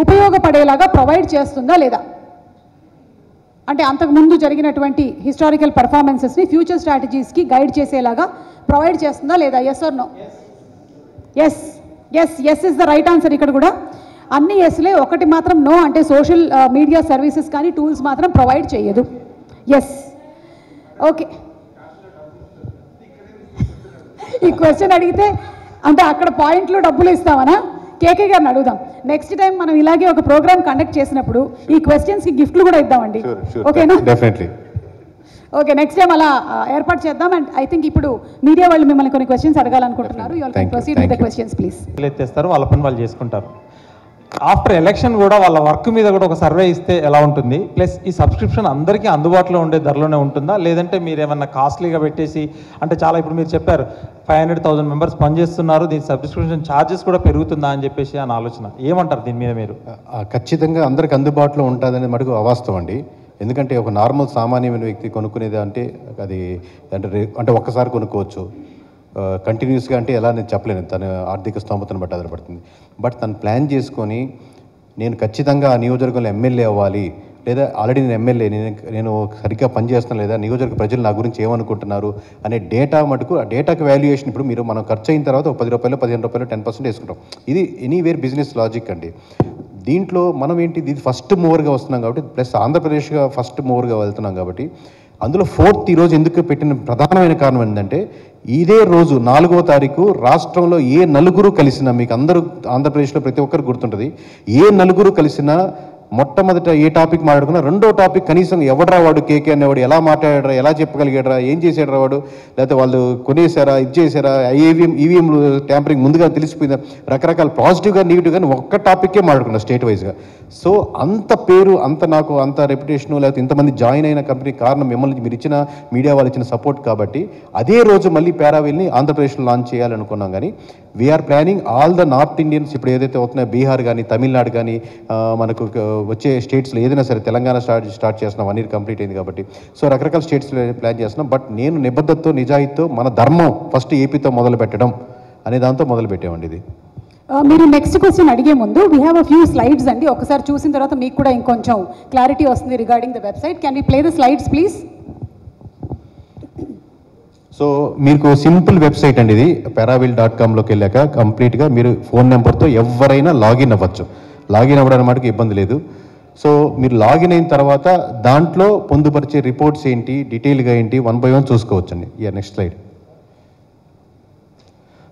ఉపయోగపడేలాగా ప్రొవైడ్ చేస్తుందా లేదా? అంటే అంతకుముందు జరిగినటువంటి హిస్టారికల్ పర్ఫార్మెన్సెస్ని ఫ్యూచర్ స్ట్రాటజీస్కి గైడ్ చేసేలాగా ప్రొవైడ్ చేస్తుందా లేదా? Yes or no? Yes, yes, yes is the right answer. ఇక్కడ కూడా అన్ని ఎస్లే, ఒకటి మాత్రం నో. అంటే సోషల్ మీడియా సర్వీసెస్ కానీ టూల్స్ మాత్రం ప్రొవైడ్ చేయదు. ఎస్. ఓకే. ఈ క్వశ్చన్ అడిగితే అంటే అక్కడ పాయింట్లు డబ్బులు ఇస్తామనా? కేకే గారిని అడుగుదాం. నెక్స్ట్ టైం మనం ఇలాగే ఒక ప్రోగ్రామ్ కండక్ట్ చేసినప్పుడు ఈ క్వశ్చన్స్కి గిఫ్ట్లు కూడా ఇద్దామండి. ఓకేనా? డెఫినెట్లీ. ఓకే, నెక్స్ట్ టైం అలా ఏర్పాటు చేద్దాం. అండ్ ఐ థింక్ ఇప్పుడు మీడియా వాళ్ళు మిమ్మల్ని కొన్ని క్వశ్చన్స్ అడగాలనుకుంటున్నారు. You all can proceed with the questions please. ఎత్తేస్తారు, వాళ్ళ పని వాళ్ళు చేసుకుంటారు. ఆఫ్టర్ ఎలక్షన్ కూడా వాళ్ళ వర్క్ మీద కూడా ఒక సర్వే ఇస్తే ఎలా ఉంటుంది? ప్లస్ ఈ సబ్స్క్రిప్షన్ అందరికీ అందుబాటులో ఉండే ధరలోనే ఉంటుందా, లేదంటే మీరు ఏమన్నా కాస్ట్లీగా పెట్టేసి, అంటే చాలా ఇప్పుడు మీరు చెప్పారు 500,000 మెంబర్స్ పనిచేస్తున్నారు, దీని సబ్స్క్రిప్షన్ ఛార్జెస్ కూడా పెరుగుతుందా అని చెప్పేసి అని ఆలోచన. ఏమంటారు దీని మీద మీరు? ఖచ్చితంగా అందరికి అందుబాటులో ఉంటుందనే మటుకు అవాస్తవం అండి. ఎందుకంటే ఒక నార్మల్ సామాన్యమైన వ్యక్తి కొనుక్కునేది అంటే అది అంటే ఒక్కసారి కొనుక్కోవచ్చు. కంటిన్యూస్గా అంటే ఎలా నేను చెప్పలేను, తన ఆర్థిక స్తోమతను బట్టి ఆధారపడుతుంది. బట్ తను ప్లాన్ చేసుకొని నేను ఖచ్చితంగా ఆ నియోజకవర్గంలో ఎమ్మెల్యే అవ్వాలి, లేదా ఆల్రెడీ నేను ఎమ్మెల్యే, నేను సరిగ్గా పనిచేస్తున్నాను, లేదా నియోజకవర్గ ప్రజలు నా గురించి ఏమనుకుంటున్నారు అనే డేటా మటుకు, ఆ డేటాకి వాల్యుయేషన్ ఇప్పుడు మనం ఖర్చు అయిన తర్వాత ఒక 10 రూపాయలు 15 రూపాయలు 10% వేసుకుంటాం. ఇది ఎనీవేర్ బిజినెస్ లాజిక్ అండి. దీంట్లో మనం ఏంటి, ఇది ఫస్ట్ మూవర్గా వస్తున్నాం కాబట్టి, ప్లస్ ఆంధ్రప్రదేశ్గా ఫస్ట్ మూవర్గా వెళ్తున్నాం కాబట్టి, అందులో 4th ఈరోజు ఎందుకు పెట్టిన ప్రధానమైన కారణం ఏంటంటే, ఇదే రోజు 4వ తారీఖు రాష్ట్రంలో ఏ నలుగురు కలిసినా, మీకు అందరూ ఆంధ్రప్రదేశ్లో ప్రతి ఒక్కరు గుర్తుంటుంది, ఏ నలుగురు కలిసినా మొట్టమొదట ఏ టాపిక్ మాట్లాడుకున్నా రెండో టాపిక్ కనీసం ఎవడరా వాడు కేకే అనేవాడు, ఎలా మాట్లాడారా, ఎలా చెప్పగలిగాడరా, ఏం చేసాడరా వాడు, లేకపోతే వాళ్ళు కొనేసారా, ఇది చేశారా, ఈవీఎంలు ట్యాంపరింగ్ ముందుగా తెలిసిపోయిందా, రకరకాల పాజిటివ్గా నెగిటివ్ కానీ ఒక్క టాపిక్కే మాట్లాడుకున్నా స్టేట్ వైజ్గా. సో అంత పేరు, నాకు అంత రెప్యుటేషను, లేకపోతే ఇంతమంది జాయిన్ అయిన కంపెనీ కారణం మిమ్మల్ని మీరు ఇచ్చిన మీడియా వాళ్ళు ఇచ్చిన సపోర్ట్. కాబట్టి అదే రోజు మళ్ళీ పారావీల్ని ఆంధ్రప్రదేశ్లో లాంచ్ చేయాలనుకున్నాం. కానీ we're planning all the north Indians, ఇప్పుడు ఏదైతే అవుతున్నాయో బీహార్ కానీ తమిళనాడు కానీ మనకు వచ్చే స్టేట్స్లో ఏదైనా సరే, తెలంగాణ స్టార్ట్ చేస్తున్నాం, 1 year కంప్లీట్ అయింది కాబట్టి. సో రకరకాల స్టేట్స్లో ప్లాన్ చేస్తున్నాం. బట్ నేను నిబద్ధతతో, నిజాయితీతో, మన ధర్మం ఫస్ట్ ఏపీతో మొదలు పెట్టడం అనే దాంతో మొదలు పెట్టామండి ఇది. మీరు నెక్స్ట్ క్వశ్చన్ అడిగే ముందు we have a few slides అండి. ఒకసారి చూసిన తర్వాత మీకు కూడా ఇంకొంచెం క్లారిటీ వస్తుంది regarding the website. Can we play the slides please? So మీకు సింపుల్ వెబ్సైట్ అండి ఇది. paravill.com-లోకి వెళ్ళాక కంప్లీట్గా మీరు ఫోన్ నెంబర్తో ఎవరైనా లాగిన్ అవ్వచ్చు. లాగిన్ అవ్వడానికి మటుకు ఇబ్బంది లేదు. సో మీరు లాగిన్ అయిన తర్వాత దాంట్లో పొందుపరిచే రిపోర్ట్స్ ఏంటి, డీటెయిల్గా ఏంటి, 1 by 1 చూసుకోవచ్చండి. Next slide.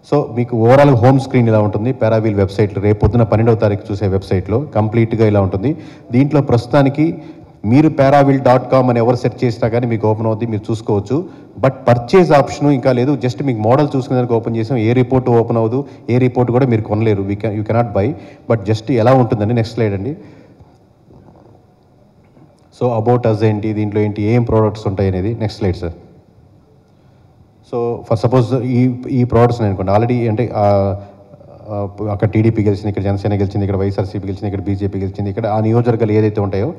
సో మీకు ఓవరాల్ హోమ్ స్క్రీన్ ఇలా ఉంటుంది పారావిల్ వెబ్సైట్లో. రేపు పొద్దున 12వ తారీఖు చూసే వెబ్సైట్లో కంప్లీట్గా ఇలా ఉంటుంది. దీంట్లో ప్రస్తుతానికి మీరు paravill.com అని ఎవరు సెర్చ్ చేసినా కానీ మీకు ఓపెన్ అవుతుంది, మీరు చూసుకోవచ్చు. బట్ పర్చేజ్ ఆప్షన్ ఇంకా లేదు. జస్ట్ మీకు మోడల్ చూసుకునేదానికి ఓపెన్ చేసాం. ఏ రిపోర్ట్ ఓపెన్ అవ్వదు, ఏ రిపోర్ట్ కూడా మీరు కొనలేరు. You cannot buy. But just ఎలా ఉంటుందండి. నెక్స్ట్ స్లైడ్ అండి. సో అబౌట్ అస్ ఏంటి, దీంట్లో ఏంటి, ఏం ప్రోడక్ట్స్ ఉంటాయి అనేది. Next slide sir. So for suppose ఈ ప్రోడక్ట్స్ అనుకోండి, ఆల్రెడీ అంటే అక్కడ టీడీపీ గెలిచింది, ఇక్కడ జనసేన గెలిచింది, ఇక్కడ వైఎస్ఆర్సీపీ గెలిచింది, ఇక్కడ బీజేపీ గెలిచింది, ఇక్కడ ఆ నియోజకవర్గాలు ఏదైతే ఉంటాయో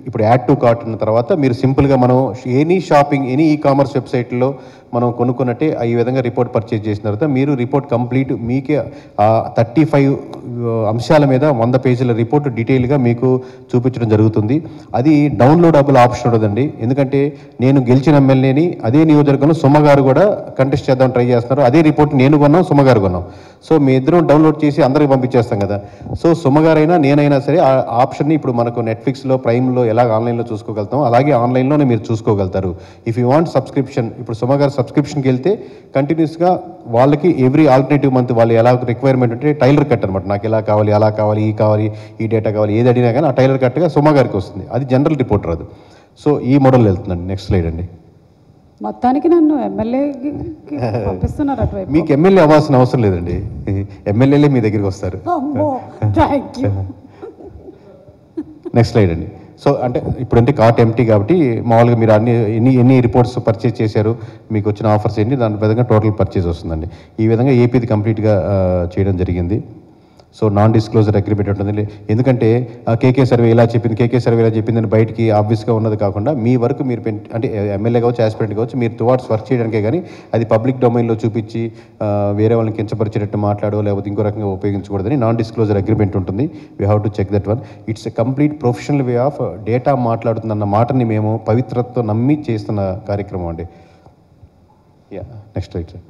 ఇప్పుడు యాడ్ టు కార్ట్ ఉన్న తర్వాత మీరు సింపుల్గా మనం any shopping, any e commerce వెబ్సైట్లో మనం కొనుక్కున్నట్టే ఈ విధంగా రిపోర్ట్ పర్చేజ్ చేసిన తర్వాత మీరు రిపోర్ట్ కంప్లీట్ మీకే 35 అంశాల మీద 100 పేజీల రిపోర్ట్ డీటెయిల్గా మీకు చూపించడం జరుగుతుంది. అది డౌన్లోడబుల్ ఆప్షన్ ఉండదండి. ఎందుకంటే నేను గెలిచిన ఎమ్మెల్యేని అదే నియోజకవర్గంలో సుమగారు కూడా కంటెస్ట్ చేద్దాం ట్రై చేస్తున్నారు. అదే రిపోర్ట్ నేను కొన్నాం, సుమగారు కొన్నాం. సో మీ ఇద్దరం డౌన్లోడ్ చేసి అందరికి పంపించేస్తాం కదా. సో సుమగారైనా నేనైనా సరే ఆ ఆప్షన్ని ఇప్పుడు మనకు నెట్ఫ్లిక్స్లో, ప్రైమ్లో ఎలా ఆన్లైన్లో చూసుకోగలుగుతాం, అలాగే ఆన్లైన్లోనే మీరు చూసుకోగలుగుతారు. ఇఫ్ యూ వాంట్ సబ్స్క్రిప్షన్, ఇప్పుడు సుమగారు సబ్స్క్రిప్షన్కి వెళ్తే కంటిన్యూస్గా వాళ్ళకి ఎవ్రీ ఆల్టర్నేటివ్ మంత్ వాళ్ళు ఎలా రిక్వైర్మెంట్ ఉంటే టైలర్ కట్ అనమాట. నాకు ఇలా కావాలి, అలా కావాలి, ఈ కావాలి, ఈ డేటా కావాలి, ఏది అడిగినా కానీ ఆ టైలర్ కట్గా సుమగారికి వస్తుంది. అది జనరల్ రిపోర్ట్ రాదు. సో ఈ మోడల్ వెళ్తుందండి. నెక్స్ట్ స్లైడ్ అండి. మొత్తానికి నన్ను ఎమ్మెల్యేకి పంపిస్తున్నారు అటువైపు. మీకు ఎమ్మెల్యే అవ్వాల్సిన అవసరం లేదండి, ఎమ్మెల్యేలే మీ దగ్గరికి వస్తారు. Thank you. నెక్స్ట్ స్లైడ్ అండి. సో అంటే ఇప్పుడంటే కార్ట్ ఎంటీ కాబట్టి మామూలుగా మీరు ఎన్ని రిపోర్ట్స్ పర్చేజ్ చేశారు, మీకు వచ్చిన ఆఫర్స్ ఏంటి, దాని విధంగా టోటల్ పర్చేజ్ వస్తుందండి. ఈ విధంగా ఏపీది కంప్లీట్గా చేయడం జరిగింది. సో నాన్ డిస్క్లోజర్ అగ్రిమెంట్ ఉంటుంది. ఎందుకంటే కేకే సర్వే ఇలా చెప్పింది, కేకే సర్వే ఇలా చెప్పిందని బయటికి ఆబ్వియస్గా ఉన్నది కాకుండా మీ వరకు మీరు అంటే ఎమ్మెల్యే కావచ్చు, ఆస్పిరెంట్ కావచ్చు, మీరు టువార్డ్స్ వర్క్ చేయడానికే కానీ అది పబ్లిక్ డొమైన్లో చూపించి వేరే వాళ్ళని కించపరిచేటట్టు మాట్లాడో లేకపోతే ఇంకో రకంగా ఉపయోగించకూడదని నాన్ డిస్క్లోజర్ అగ్రిమెంట్ ఉంటుంది. We have to check that one. It's a complete professional way of data మాట్లాడుతుందన్న మాటని మేము పవిత్రతతో నమ్మి చేస్తున్న కార్యక్రమం అండి. Next right sir.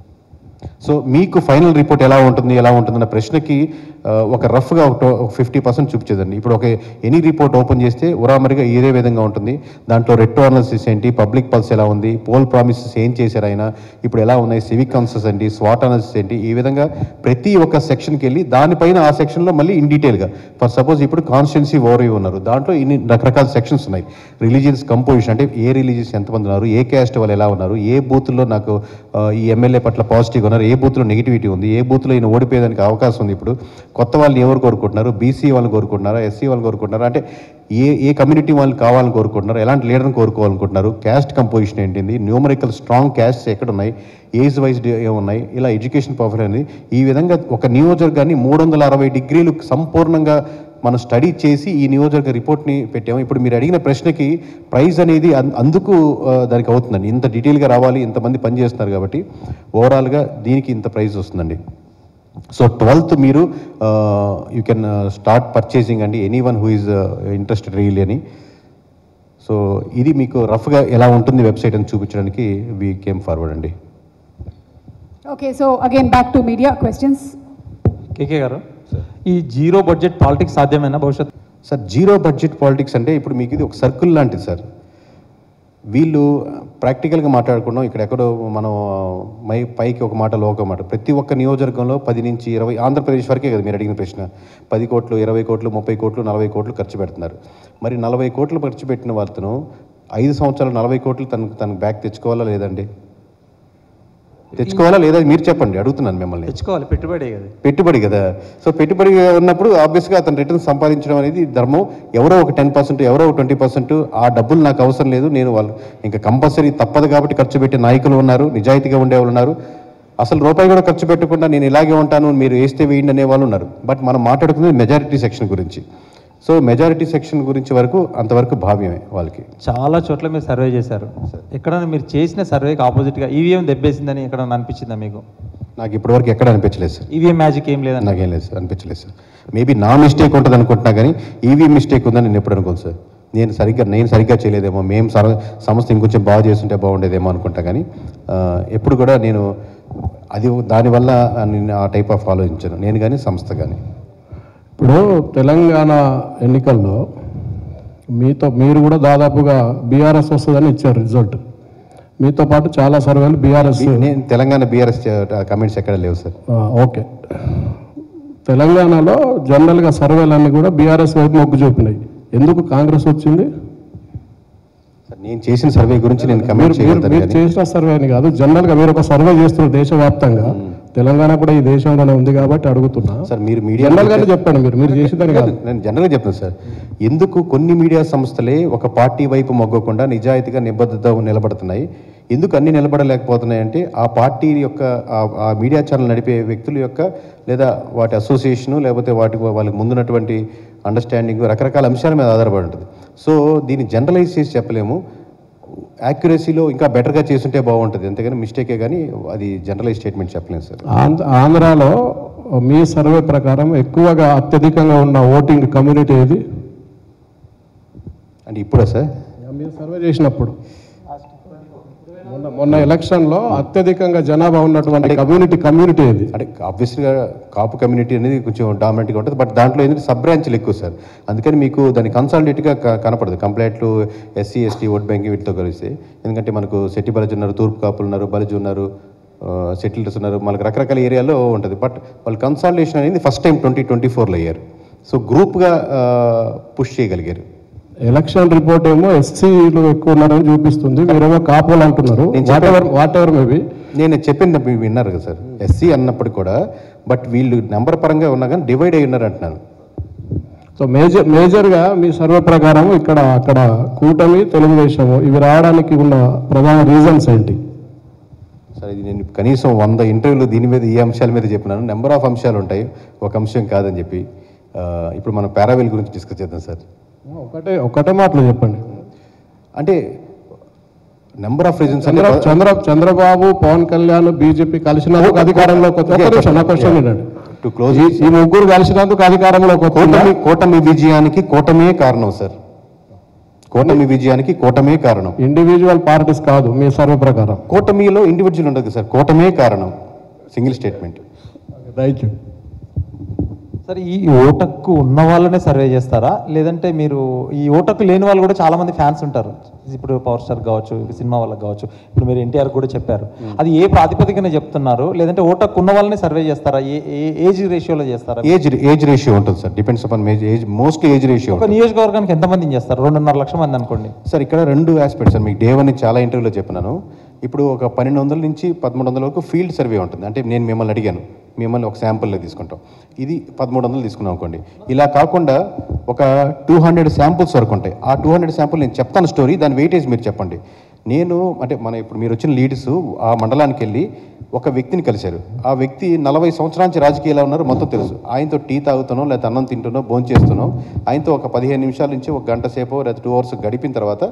సో మీకు ఫైనల్ రిపోర్ట్ ఎలా ఉంటుందన్న ప్రశ్నకి ఒక రఫ్గా ఒక 50% చూపించేదండి. ఇప్పుడు ఒక ఎనీ రిపోర్ట్ ఓపెన్ చేస్తే ఉరామరిగా ఇదే విధంగా ఉంటుంది. దాంట్లో రెట్రో అనాలిసిస్ ఏంటి, పబ్లిక్ పల్స్ ఎలా ఉంది, పోల్ ప్రామిసెస్ ఏం చేశారు ఆయన, ఇప్పుడు ఎలా ఉన్నాయి, సివిక్ కన్సెస్ ఏంటి, స్వాట్ అనాలిసిస్ ఏంటి, ఈ విధంగా ప్రతి ఒక్క సెక్షన్కి వెళ్ళి దానిపైన ఆ సెక్షన్లో మళ్ళీ ఇన్ డీటెయిల్గా ఫర్ సపోజ్ ఇప్పుడు కాన్స్టిట్యున్సీ ఓవర్వ్యూ ఉన్నారు, దాంట్లో ఇన్ని రకరకాల సెక్షన్స్ ఉన్నాయి. రిలీజియన్స్ కంపోజిషన్ అంటే ఏ రిలీజియన్స్ ఎంతమంది ఉన్నారు, ఏ క్యాస్ట్ వాళ్ళు ఎలా ఉన్నారు, ఏ బూత్లో నాకు ఈ ఎమ్మెల్యే పట్ల పాజిటివ్గా ఉన్నారు, ఏ బూత్లో నెగిటివిటీ ఉంది, ఏ బూత్లో ఈయన ఓడిపోయేదానికి అవకాశం ఉంది. ఇప్పుడు కొత్త వాళ్ళని ఎవరు కోరుకుంటున్నారు, బీసీ వాళ్ళని కోరుకుంటున్నారా, ఎస్సీ వాళ్ళని కోరుకుంటున్నారా, అంటే ఏ కమ్యూనిటీ వాళ్ళని కావాలని కోరుకుంటున్నారు, ఎలాంటి లీడర్ని కోరుకోవాలనుకుంటున్నారు, క్యాస్ట్ కంపోజిషన్ ఏంటింది, న్యూమరికల్ స్ట్రాంగ్ క్యాస్ట్ ఎక్కడ ఉన్నాయి, ఏజ్ వైజ్ ఏమున్నాయి, ఇలా ఎడ్యుకేషన్ ప్రొఫైల్ అనేది ఈ విధంగా ఒక నియోజకవర్గాన్ని 360 డిగ్రీలు సంపూర్ణంగా మనం స్టడీ చేసి ఈ నియోజకవర్గ రిపోర్ట్ని పెట్టాము. ఇప్పుడు మీరు అడిగిన ప్రశ్నకి ప్రైజ్ అనేది అందుకు దానికి అవుతుందండి. ఇంత డీటెయిల్గా రావాలి, ఇంతమంది పనిచేస్తున్నారు కాబట్టి ఓవరాల్గా దీనికి ఇంత ప్రైజ్ వస్తుందండి. సో 12th మీరు యూ కెన్ స్టార్ట్ పర్చేసింగ్ అండి, any one who is interested really అని. సో ఇది మీకు రఫ్గా ఎలా ఉంటుంది వెబ్సైట్ అని చూపించడానికి వీ కేమ్ ఫార్వర్డ్ అండి. Okay, so again back to media questions. KK గారు, ఈ జీరో బడ్జెట్ పాలిటిక్స్ సాధ్యమేనా భవిష్యత్? సార్ జీరో బడ్జెట్ పాలిటిక్స్ అంటే ఇప్పుడు మీకు ఇది ఒక సర్కిల్ లాంటిది సార్. వీళ్ళు ప్రాక్టికల్గా మాట్లాడుకున్నాం, ఇక్కడ ఎక్కడో మనం పైకి ఒక మాట లోక మాట. ప్రతి ఒక్క నియోజకవర్గంలో 10 నుంచి 20, ఆంధ్రప్రదేశ్ వరకే కదా మీరు అడిగిన ప్రశ్న, 10 కోట్లు, 20 కోట్లు, 30 కోట్లు, 40 కోట్లు ఖర్చు పెడుతున్నారు. మరి 40 కోట్లు ఖర్చు పెట్టిన వాళ్ళను 5 సంవత్సరాలు 40 కోట్లు తనకు బ్యాక్ తెచ్చుకోవాలా లేదండి? తెచ్చుకోవాలా లేదా మీరు చెప్పండి, అడుగుతున్నాను మిమ్మల్ని. తెచ్చుకోవాలి, పెట్టుబడి కదా. సో పెట్టుబడి ఉన్నప్పుడు ఆబ్వియస్గా అతను రిటర్న్ సంపాదించడం అనేది ధర్మం. ఎవరో ఒక 10%, ఎవరో ఒక 20%, ఆ డబ్బులు నాకు అవసరం లేదు, నేను వాళ్ళు ఇంకా కంపల్సరీ తప్పదు కాబట్టి ఖర్చు పెట్టే నాయకులు ఉన్నారు, నిజాయితీగా ఉండేవాళ్ళు ఉన్నారు. అసలు రూపాయి కూడా ఖర్చు పెట్టకుండా నేను ఇలాగే ఉంటాను, మీరు వేస్తే వేయండి అనేవాళ్ళు ఉన్నారు. బట్ మనం మాట్లాడుకునేది మెజారిటీ సెక్షన్ గురించి. సో మెజారిటీ సెక్షన్ గురించి వరకు అంతవరకు భావ్యమే వాళ్ళకి. చాలా చోట్ల మీరు సర్వే చేశారు, ఎక్కడైనా మీరు చేసిన సర్వేకి ఆపోజిట్గా ఈవీఎం దెబ్బేసిందని ఎక్కడైనా అనిపించిందా మీకు? నాకు ఇప్పటివరకు ఎక్కడ అనిపించలేదు సార్. ఈవీఎం మ్యాజిక్ ఏం లేదని నాకేం లేదు సార్, అనిపించలేదు సార్. మేబీ నా మిస్టేక్ ఉంటుంది అనుకుంటున్నా కానీ ఈవీఎం మిస్టేక్ ఉందని నేను ఎప్పుడు అనుకోను సార్. నేను సరిగ్గా చేయలేదేమో, మేము సంస్థ ఇంకొంచెం బాగా చేస్తుంటే బాగుండేదేమో అనుకుంటా. కానీ ఎప్పుడు కూడా నేను దానివల్ల నేను ఆ టైప్ ఆఫ్ ఆలోచించాను, నేను కానీ సంస్థ కానీ. ఇప్పుడు తెలంగాణ ఎన్నికల్లో మీరు కూడా దాదాపుగా బీఆర్ఎస్ వస్తుందని ఇచ్చారు రిజల్ట్. మీతో పాటు చాలా సర్వేలు బీఆర్ఎస్. నేను తెలంగాణ బీఆర్ఎస్ కమెంట్స్ ఎక్కడ లేవు సార్. ఓకే, తెలంగాణలో జనరల్గా సర్వేలన్నీ కూడా బీఆర్ఎస్ వైపు మొగ్గు చూపినాయి. ఎందుకు కాంగ్రెస్ వచ్చింది? నేను చేసిన సర్వే గురించి నేను కమెంట్ చేయగలుగుతాను. మీరు చేసిన సర్వే అని కాదు, జనరల్గా మీరు ఒక సర్వే చేస్తున్నారు దేశవ్యాప్తంగా. తెలంగాణ కూడా ఈ దేశంలోనే ఉంది కాబట్టి అడుగుతున్నా సార్. మీరు మీడియా జనరల్గానే చెప్పండి, మీరు చేసేదని కాదు. నేను జనరల్గా చెప్తాను సార్. ఎందుకు కొన్ని మీడియా సంస్థలే ఒక పార్టీ వైపు మొగ్గకుండా నిజాయితీగా నిబద్ధత నిలబడుతున్నాయి, ఎందుకు అన్ని నిలబడలేకపోతున్నాయి అంటే ఆ పార్టీ యొక్క ఆ మీడియా ఛానల్ నడిపే వ్యక్తుల యొక్క లేదా వాటి అసోసియేషను లేకపోతే వాళ్ళకి ముందున్నటువంటి అండర్స్టాండింగ్ రకరకాల అంశాల మీద ఆధారపడి ఉంటుంది. సో దీన్ని జనరలైజ్ చేసి చెప్పలేము. యాక్యురసీలో ఇంకా బెటర్గా చేస్తుంటే బాగుంటుంది, అంతేగాని మిస్టేకే, కానీ అది జనరలైజ్ స్టేట్మెంట్ చెప్పలేము సార్. ఆంధ్రాలో మీ సర్వే ప్రకారం ఎక్కువగా అత్యధికంగా ఉన్న ఓటింగ్ కమ్యూనిటీ ఏది అంటే ఇప్పుడా సార్? మీరు సర్వే చేసినప్పుడు మొన్న ఎలక్షన్లో అత్యధికంగా జనాభా ఉన్నటువంటి కమ్యూనిటీ ఏది? అంటే ఆబ్వియస్గా కాపు కమ్యూనిటీ అనేది కొంచెం డామినెంట్గా ఉంటుంది, బట్ దాంట్లో ఏంటంటే సబ్ బ్రాంచ్లు ఎక్కువ సార్. అందుకని మీకు దాన్ని కన్సాలిడేట్గా కనపడదు compare to SC ST vote bank వీటితో కలిస్తే. ఎందుకంటే మనకు సెట్టి బలజు ఉన్నారు, తూర్పు కాపులు ఉన్నారు, బలజు ఉన్నారు, సెటిల్స్ ఉన్నారు, మనకు రకరకాల ఏరియాలో ఉంటుంది. బట్ వాళ్ళు కన్సాలిడేషన్ అనేది ఫస్ట్ టైం 2024లో అయ్యారు. సో గ్రూప్గా పుష్ చేయగలిగారు. ఎలక్షన్ రిపోర్ట్ ఏమో ఎస్సీలు ఎక్కువ ఉన్నారని చూపిస్తుంది, మీరేమో కాపులు అంటున్నారు. వాట్ ఎవర్ మేబీ నేను చెప్పింది మీరు విన్నారు కదా సార్, ఎస్సీ అన్నప్పుడు కూడా, బట్ వీళ్ళు నెంబర్ పరంగా ఉన్నా కానీ డివైడ్ అయి ఉన్నారు అంటున్నాను. సో మేజర్గా మీ సర్వే ప్రకారం అక్కడ కూటమి, తెలుగుదేశము ఇవి రావడానికి ఉన్న ప్రధాన రీజన్స్ ఏంటి సార్? ఇది నేను కనీసం 100 ఇంటర్వ్యూలు దీని మీద ఈ అంశాల మీద చెప్పినాను. నెంబర్ ఆఫ్ అంశాలు ఉంటాయి, ఒక అంశం కాదని చెప్పి. ఇప్పుడు మనం పారావెల్ గురించి డిస్కస్ చేద్దాం సార్. ఒకటే మాటలు చెప్పండి. అంటే number of reasons. Chandrababu, Pawan Kalyan, BJP కలిసినందుకు అధికారంలోకి ఈ ముగ్గురు కలిసినందుకు అధికారంలోకి కూటమి విజయానికి కూటమే కారణం సార్. కూటమి విజయానికి కూటమే కారణం, ఇండివిజువల్ పార్టీస్ కాదు. మీ సర్వే ప్రకారం కూటమిలో ఇండివిజువల్ ఉండదు సార్, కూటమే కారణం. Single statement. రైట్ సరే, ఈ ఓటక్కు ఉన్న వాళ్ళనే సర్వే చేస్తారా, లేదంటే మీరు ఈ ఓటక్కు లేని వాళ్ళు కూడా చాలామంది ఫ్యాన్స్ ఉంటారు, ఇప్పుడు పవర్ స్టార్ కావచ్చు, సినిమా వాళ్ళకి కావచ్చు, ఇప్పుడు మీరు ఎన్టీఆర్ కూడా చెప్పారు, అది ఏ ప్రాతిపదికన చెప్తున్నారు? లేదంటే ఓటక్కు ఉన్న వాళ్ళనే సర్వే చేస్తారా? ఏజ్ రేషియోలో చేస్తారా? ఏజ్ రేషియో ఉంటుంది sir, depends upon age, mostly age ratio. ఒక నియోజకవర్గానికి ఎంతమందిని చేస్తారు? 2.5 లక్షల మంది అనుకోండి సార్. ఇక్కడ 2 ఆస్పెక్ట్స్ సార్. మీకు డే 1 చాలా ఇంటర్వ్యూలో చెప్పినాను. ఇప్పుడు ఒక 1200 నుంచి 1300 వరకు ఫీల్డ్ సర్వే ఉంటుంది. అంటే నేను మిమ్మల్ని అడిగాను, మిమ్మల్ని ఒక శాంపుల్లో తీసుకుంటాం, ఇది 1300 తీసుకున్నాం అనుకోండి. ఇలా కాకుండా ఒక 200 శాంపుల్స్ వరకు ఉంటాయి. ఆ 200 శాంపుల్ నేను చెప్తాను స్టోరీ, దాని వెయిటేజ్ మీరు చెప్పండి. నేను అంటే ఇప్పుడు మీరు వచ్చిన లీడ్స్ ఆ మండలానికి వెళ్ళి ఒక వ్యక్తిని కలిశారు. ఆ వ్యక్తి 40 సంవత్సరాల నుంచి రాజకీయాల్లో ఉన్నారు, మొత్తం తెలుసు. ఆయనతో టీ తాగుతానో లేకపోతే అన్నం తింటునో భోజనం చేస్తునో ఆయనతో ఒక 15 నిమిషాల నుంచి ఒక గంట సేపు లేదా 2 అవర్స్ గడిపిన తర్వాత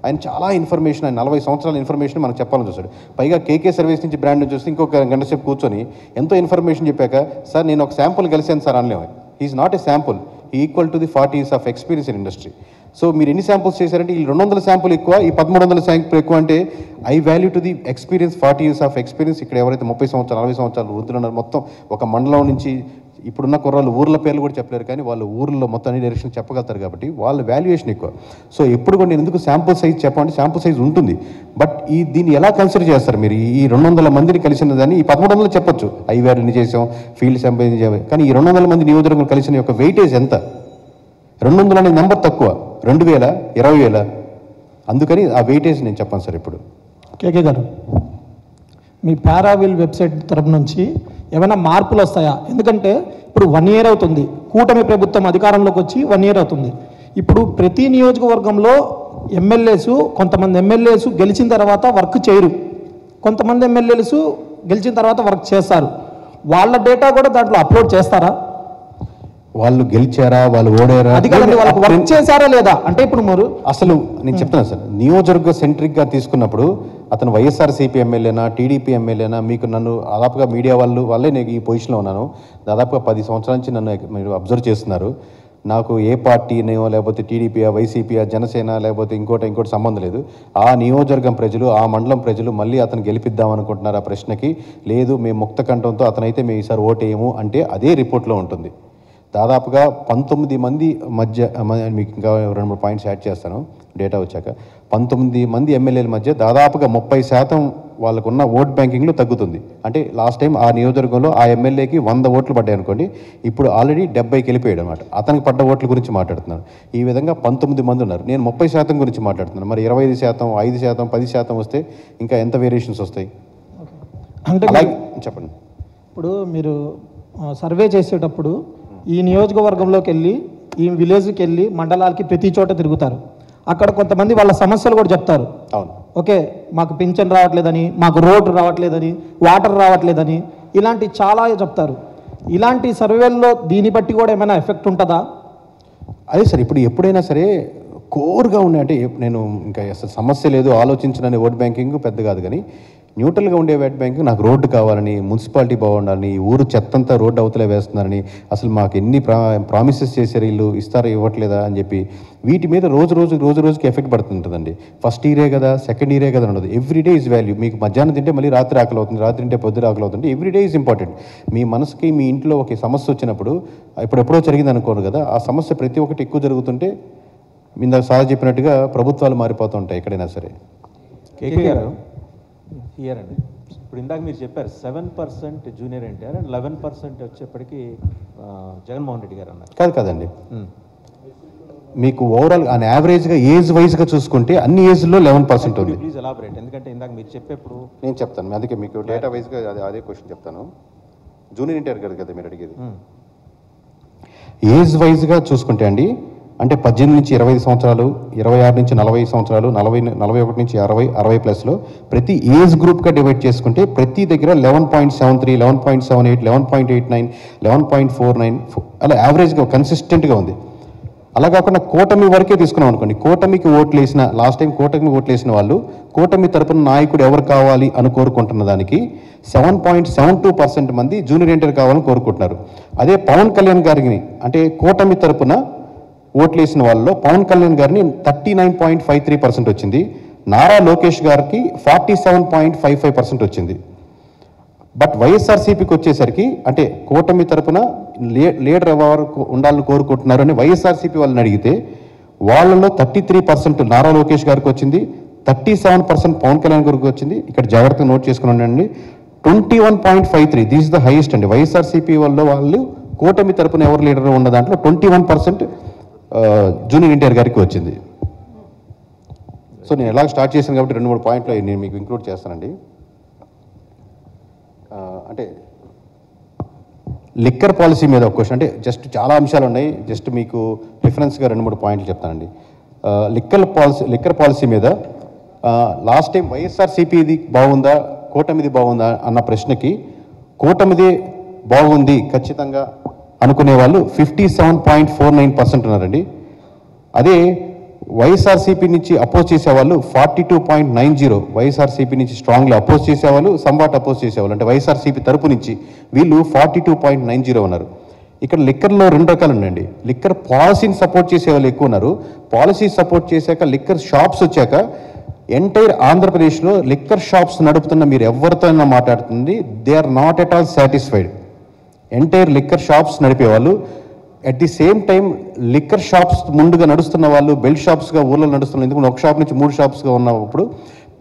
ఆయన చాలా ఇన్ఫర్మేషన్, ఆయన 40 సంవత్సరాల ఇన్ఫర్మేషన్ మనకు చెప్పాలని చూస్తాడు. పైగా కేకే సర్వీస్ నుంచి బ్రాండ్ నుంచి వస్తే ఇంకొక గంట సేపు కూర్చొని ఎంతో ఇన్ఫర్మేషన్ చెప్పాక, సార్ నేను ఒక శాంపుల్ కలిసాను సార్ అనలేము. Is not a sample, equal to the 40 years of experience in industry. So మీరు ఎన్ని శాంపుల్స్ చేశారంటే ఈ 200 శాంపుల్ ఎక్కువ, ఈ 1300 శాంపుల్ ఎక్కువ. అంటే I value to the experience, 40 years of experience. ఇక్కడ ఎవరైతే 30 సంవత్సరాలు 40 సంవత్సరాలు వృద్ధులు ఉన్నారు, మొత్తం ఒక మండలం నుంచి ఇప్పుడున్న కుర్రాళ్ళు ఊర్ల పేర్లు కూడా చెప్పలేరు, కానీ వాళ్ళు ఊర్లో మొత్తం అన్ని డైరెక్షన్ చెప్పగలుగుతారు కాబట్టి వాళ్ళ వాల్యుయేషన్ ఎక్కువ. సో ఎప్పుడు కూడా నేను ఎందుకు శాంపుల్ సైజ్ చెప్పండి, శాంపుల్ సైజ్ ఉంటుంది, బట్ దీన్ని ఎలా కన్సిడర్ చేస్తారు మీరు? ఈ 200 మందిని కలిసిన దాన్ని ఈ 1300 చెప్పొచ్చు, ఐవారిని చేసాం, ఫీల్డ్ శాంపుల్ చేయాలి, కానీ ఈ 200 మంది నియోజకవర్గం కలిసిన యొక్క వెయిటేజ్ ఎంత? 200 అనే నెంబర్ తక్కువ, 2000, 20,000. అందుకని ఆ వెయిటేజ్ నేను చెప్పాను సార్. ఇప్పుడు కేకే గారు, మీ పారావిల్ వెబ్సైట్ తరపు నుంచి ఏమైనా మార్పులు వస్తాయా? ఎందుకంటే ఇప్పుడు 1 year అవుతుంది, కూటమి ప్రభుత్వం అధికారంలోకి వచ్చి 1 year అవుతుంది. ఇప్పుడు ప్రతి నియోజకవర్గంలో కొంతమంది ఎమ్మెల్యేస్ గెలిచిన తర్వాత వర్క్ చేయరు, కొంతమంది ఎమ్మెల్యేస్ గెలిచిన తర్వాత వర్క్ చేస్తారు. వాళ్ళ డేటా కూడా దాంట్లో అప్లోడ్ చేస్తారా? వాళ్ళు గెలిచారా, వాళ్ళు ఓడారా, అది కాదండి, వాళ్ళకి వర్క్ చేశారా లేదా అంటే ఇప్పుడు మీరు అసలు నేను చెప్తున్నాను సార్. నియోజకవర్గ సెంట్రిక్గా తీసుకున్నప్పుడు అతను వైఎస్ఆర్సీపీ ఎమ్మెల్యేనా, టీడీపీ ఎమ్మెల్యేనా, మీకు నన్ను దాదాపుగా మీడియా వాళ్ళే నేను ఈ పొజిషన్లో ఉన్నాను, దాదాపుగా 10 సంవత్సరాల నుంచి నన్ను మీరు అబ్జర్వ్ చేస్తున్నారు. నాకు ఏ పార్టీనో లేకపోతే టీడీపీయా, వైసీపీయా, జనసేన లేకపోతే ఇంకోటి సంబంధం లేదు. ఆ నియోజకవర్గం ప్రజలు, ఆ మండలం ప్రజలు మళ్ళీ అతను గెలిపిద్దాం అనుకుంటున్నారు. ఆ ప్రశ్నకి లేదు, మేము ముక్త కంఠంతో అతనైతే మేము ఈసారి ఓటేయము అంటే అదే రిపోర్ట్లో ఉంటుంది. దాదాపుగా 19 మంది మధ్య, మీకు ఇంకా 2-3 పాయింట్స్ యాడ్ చేస్తాను డేటా వచ్చాక, 19 మంది ఎమ్మెల్యేల మధ్య దాదాపుగా 30% వాళ్ళకున్న ఓట్ బ్యాంకింగ్లో తగ్గుతుంది. అంటే లాస్ట్ టైం ఆ నియోజకవర్గంలో ఆ ఎమ్మెల్యేకి 100 ఓట్లు పడ్డాయి అనుకోండి, ఇప్పుడు ఆల్రెడీ 70కి వెళ్ళిపోయాడు అనమాట. అతనికి పడ్డ ఓట్ల గురించి మాట్లాడుతున్నాను. ఈ విధంగా 19 మంది ఉన్నారు. నేను 30% గురించి మాట్లాడుతున్నాను. మరి 25%, 5%, 10% వస్తే ఇంకా ఎంత వేరియేషన్స్ వస్తాయి? అంటే అలాగే చెప్పండి. ఇప్పుడు మీరు సర్వే చేసేటప్పుడు ఈ నియోజకవర్గంలోకి వెళ్ళి, ఈ విలేజ్కి వెళ్ళి, మండలాలకి ప్రతి చోట తిరుగుతారు. అక్కడ కొంతమంది వాళ్ళ సమస్యలు కూడా చెప్తారు. అవును. ఓకే, మాకు పింఛన్ రావట్లేదని, మాకు రోడ్డు రావట్లేదని, వాటర్ రావట్లేదని, ఇలాంటి చాలా చెప్తారు. ఇలాంటి సర్వేల్లో దీన్ని బట్టి కూడా ఏమైనా ఎఫెక్ట్ ఉంటుందా? అదే సార్, ఇప్పుడు ఎప్పుడైనా సరే కోర్గా ఉన్నాయంటే, నేను ఇంకా అసలు సమస్య లేదు ఆలోచించడానికి ఓట్ బ్యాంకింగ్ పెద్ద కాదు, కానీ న్యూట్రల్గా ఉండే ఓట్ బ్యాంకింగ్ నాకు రోడ్డు కావాలని, మున్సిపాలిటీ బాగుండాలని, ఊరు చెత్తంతా రోడ్డు అవతలే వేస్తున్నారని, అసలు మాకు ఎన్ని ప్రామిసెస్ చేశారు వీళ్ళు, ఇస్తారా ఇవ్వట్లేదా అని చెప్పి వీటి మీద రోజుకి ఎఫెక్ట్ పడుతుంటుందండి. ఫస్ట్ ఇయరే కదా, సెకండ్ ఇయరే కదా ఉండదు. Everyday is value. మీకు మధ్యాహ్నం తింటే మళ్ళీ రాత్రి ఆకలి అవుతుంది, రాత్రి తింటే పొద్దున ఆకలి అవుతుంది. Everyday is important. మీ మనసుకి మీ ఇంట్లో ఒక సమస్య వచ్చినప్పుడు, ఎప్పుడెప్పుడో జరిగింది అనుకోను కదా, ఆ సమస్య ప్రతి ఒక్కటి ఎక్కువ జరుగుతుంటే ఇందాక సార్ చెప్పినట్టుగా ప్రభుత్వాలు మారిపోతూ ఉంటాయి ఎక్కడైనా సరే. కేకే గారు హియర్ అండి, ఇప్పుడు ఇందాక మీరు చెప్పారు 7% జూనియర్ ఎన్టీఆర్ అండ్ 11% వచ్చేప్పటికి జగన్మోహన్ రెడ్డి గారు అన్నారు. కాదండి, మీకు ఓవరాల్ ఆన్ యావరేజ్గా ఏజ్ వైజ్గా చూసుకుంటే అన్ని ఏజ్లో 11% ఉంది. ప్లీజ్ ఎలాబరేట్, ఎందుకంటే ఇందాక మీరు చెప్పేప్పుడు నేను చెప్తాను, అందుకే మీకు డేటా వైజ్గా అదే క్వశ్చన్ చెప్తాను. జూనియర్ ఎన్టీఆర్ గారు కదా మీరు అడిగేది. ఏజ్ వైజ్గా చూసుకుంటే అండి, అంటే 18 నుంచి 25 సంవత్సరాలు, 26 నుంచి 40 సంవత్సరాలు, 41 నుంచి 60+లో ప్రతి ఏజ్ గ్రూప్గా డివైడ్ చేసుకుంటే ప్రతి దగ్గర 11.73, 11.78, 11.89, 11.49 అలా యావరేజ్గా కన్సిస్టెంట్గా ఉంది. అలా కాకుండా కూటమి వరకే తీసుకున్నాం అనుకోండి, కూటమికి ఓట్లు వేసిన, లాస్ట్ టైం కూటమి ఓట్లు వేసిన వాళ్ళు కూటమి తరపున నాయకుడు ఎవరు కావాలి అని కోరుకుంటున్న దానికి 7.72% మంది జూనియర్ ఎన్టీఆర్ కావాలని కోరుకుంటున్నారు. అదే పవన్ కళ్యాణ్ గారిని, అంటే కూటమి తరపున ఓట్లు వేసిన వాళ్ళలో పవన్ కళ్యాణ్ గారిని 39.53% వచ్చింది, నారా లోకేష్ గారికి 47.55% వచ్చింది. బట్ వైఎస్ఆర్సీపీకి వచ్చేసరికి, అంటే కూటమి తరపున లీడర్ ఎవరు ఉండాలని కోరుకుంటున్నారు అని వైఎస్ఆర్సీపీ వాళ్ళని అడిగితే వాళ్ళలో 33% నారా లోకేష్ గారికి వచ్చింది, 37% పవన్ కళ్యాణ్ గారికి వచ్చింది. ఇక్కడ జాగ్రత్తగా నోట్ చేసుకుని ఉండండి, 21.53 దిస్ ఇస్ ద హైయెస్ట్ అండి. వైఎస్ఆర్సీపీ వాళ్ళు కూటమి తరపున ఎవరు లీడర్ ఉన్న దాంట్లో 21% జూనియర్ ఎన్టీఆర్ గారికి వచ్చింది. సో నేను ఎలా స్టార్ట్ చేశాను కాబట్టి 2-3 పాయింట్లు నేను మీకు ఇంక్లూడ్ చేస్తానండి. అంటే లిక్కర్ పాలసీ మీద ఒక క్వశ్చన్, అంటే జస్ట్ చాలా అంశాలు ఉన్నాయి, జస్ట్ మీకు రిఫరెన్స్గా 2-3 పాయింట్లు చెప్తానండి. లిక్కర్ పాలసీ మీద లాస్ట్ టైం వైఎస్ఆర్సీపీది బాగుందా, కూటమిది బాగుందా అన్న ప్రశ్నకి కూటమిది బాగుంది ఖచ్చితంగా అనుకునే వాళ్ళు 57.49% ఉన్నారండి. అదే వైఎస్ఆర్సీపీ నుంచి అపోజ్ చేసేవాళ్ళు 42.90, వైఎస్ఆర్సీపీ నుంచి స్ట్రాంగ్లీ అపోజ్ చేసేవాళ్ళు, సంవాట్ అపోజ్ చేసేవాళ్ళు, అంటే వైఎస్ఆర్సీపీ తరపు నుంచి వీళ్ళు 42.90 ఉన్నారు. ఇక్కడ లిక్కర్లో 2 రకాలు ఉండండి. లిక్కర్ పాలసీని సపోర్ట్ చేసే వాళ్ళు ఎక్కువ ఉన్నారు. పాలసీ సపోర్ట్ చేశాక లిక్కర్ షాప్స్ వచ్చాక ఎంటైర్ ఆంధ్రప్రదేశ్లో లిక్కర్ షాప్స్ నడుపుతున్న మీరు ఎవరితో మాట్లాడుతుంది, they are not at all satisfied. Entire liquor shops నడిపేవాళ్ళు, at the same time liquor shops ముందుగా నడుస్తున్న వాళ్ళు బెల్ట్ షాప్స్గా ఊళ్ళో నడుస్తున్నారు. ఎందుకంటే ఒక షాప్ నుంచి 3 షాప్స్గా ఉన్నప్పుడు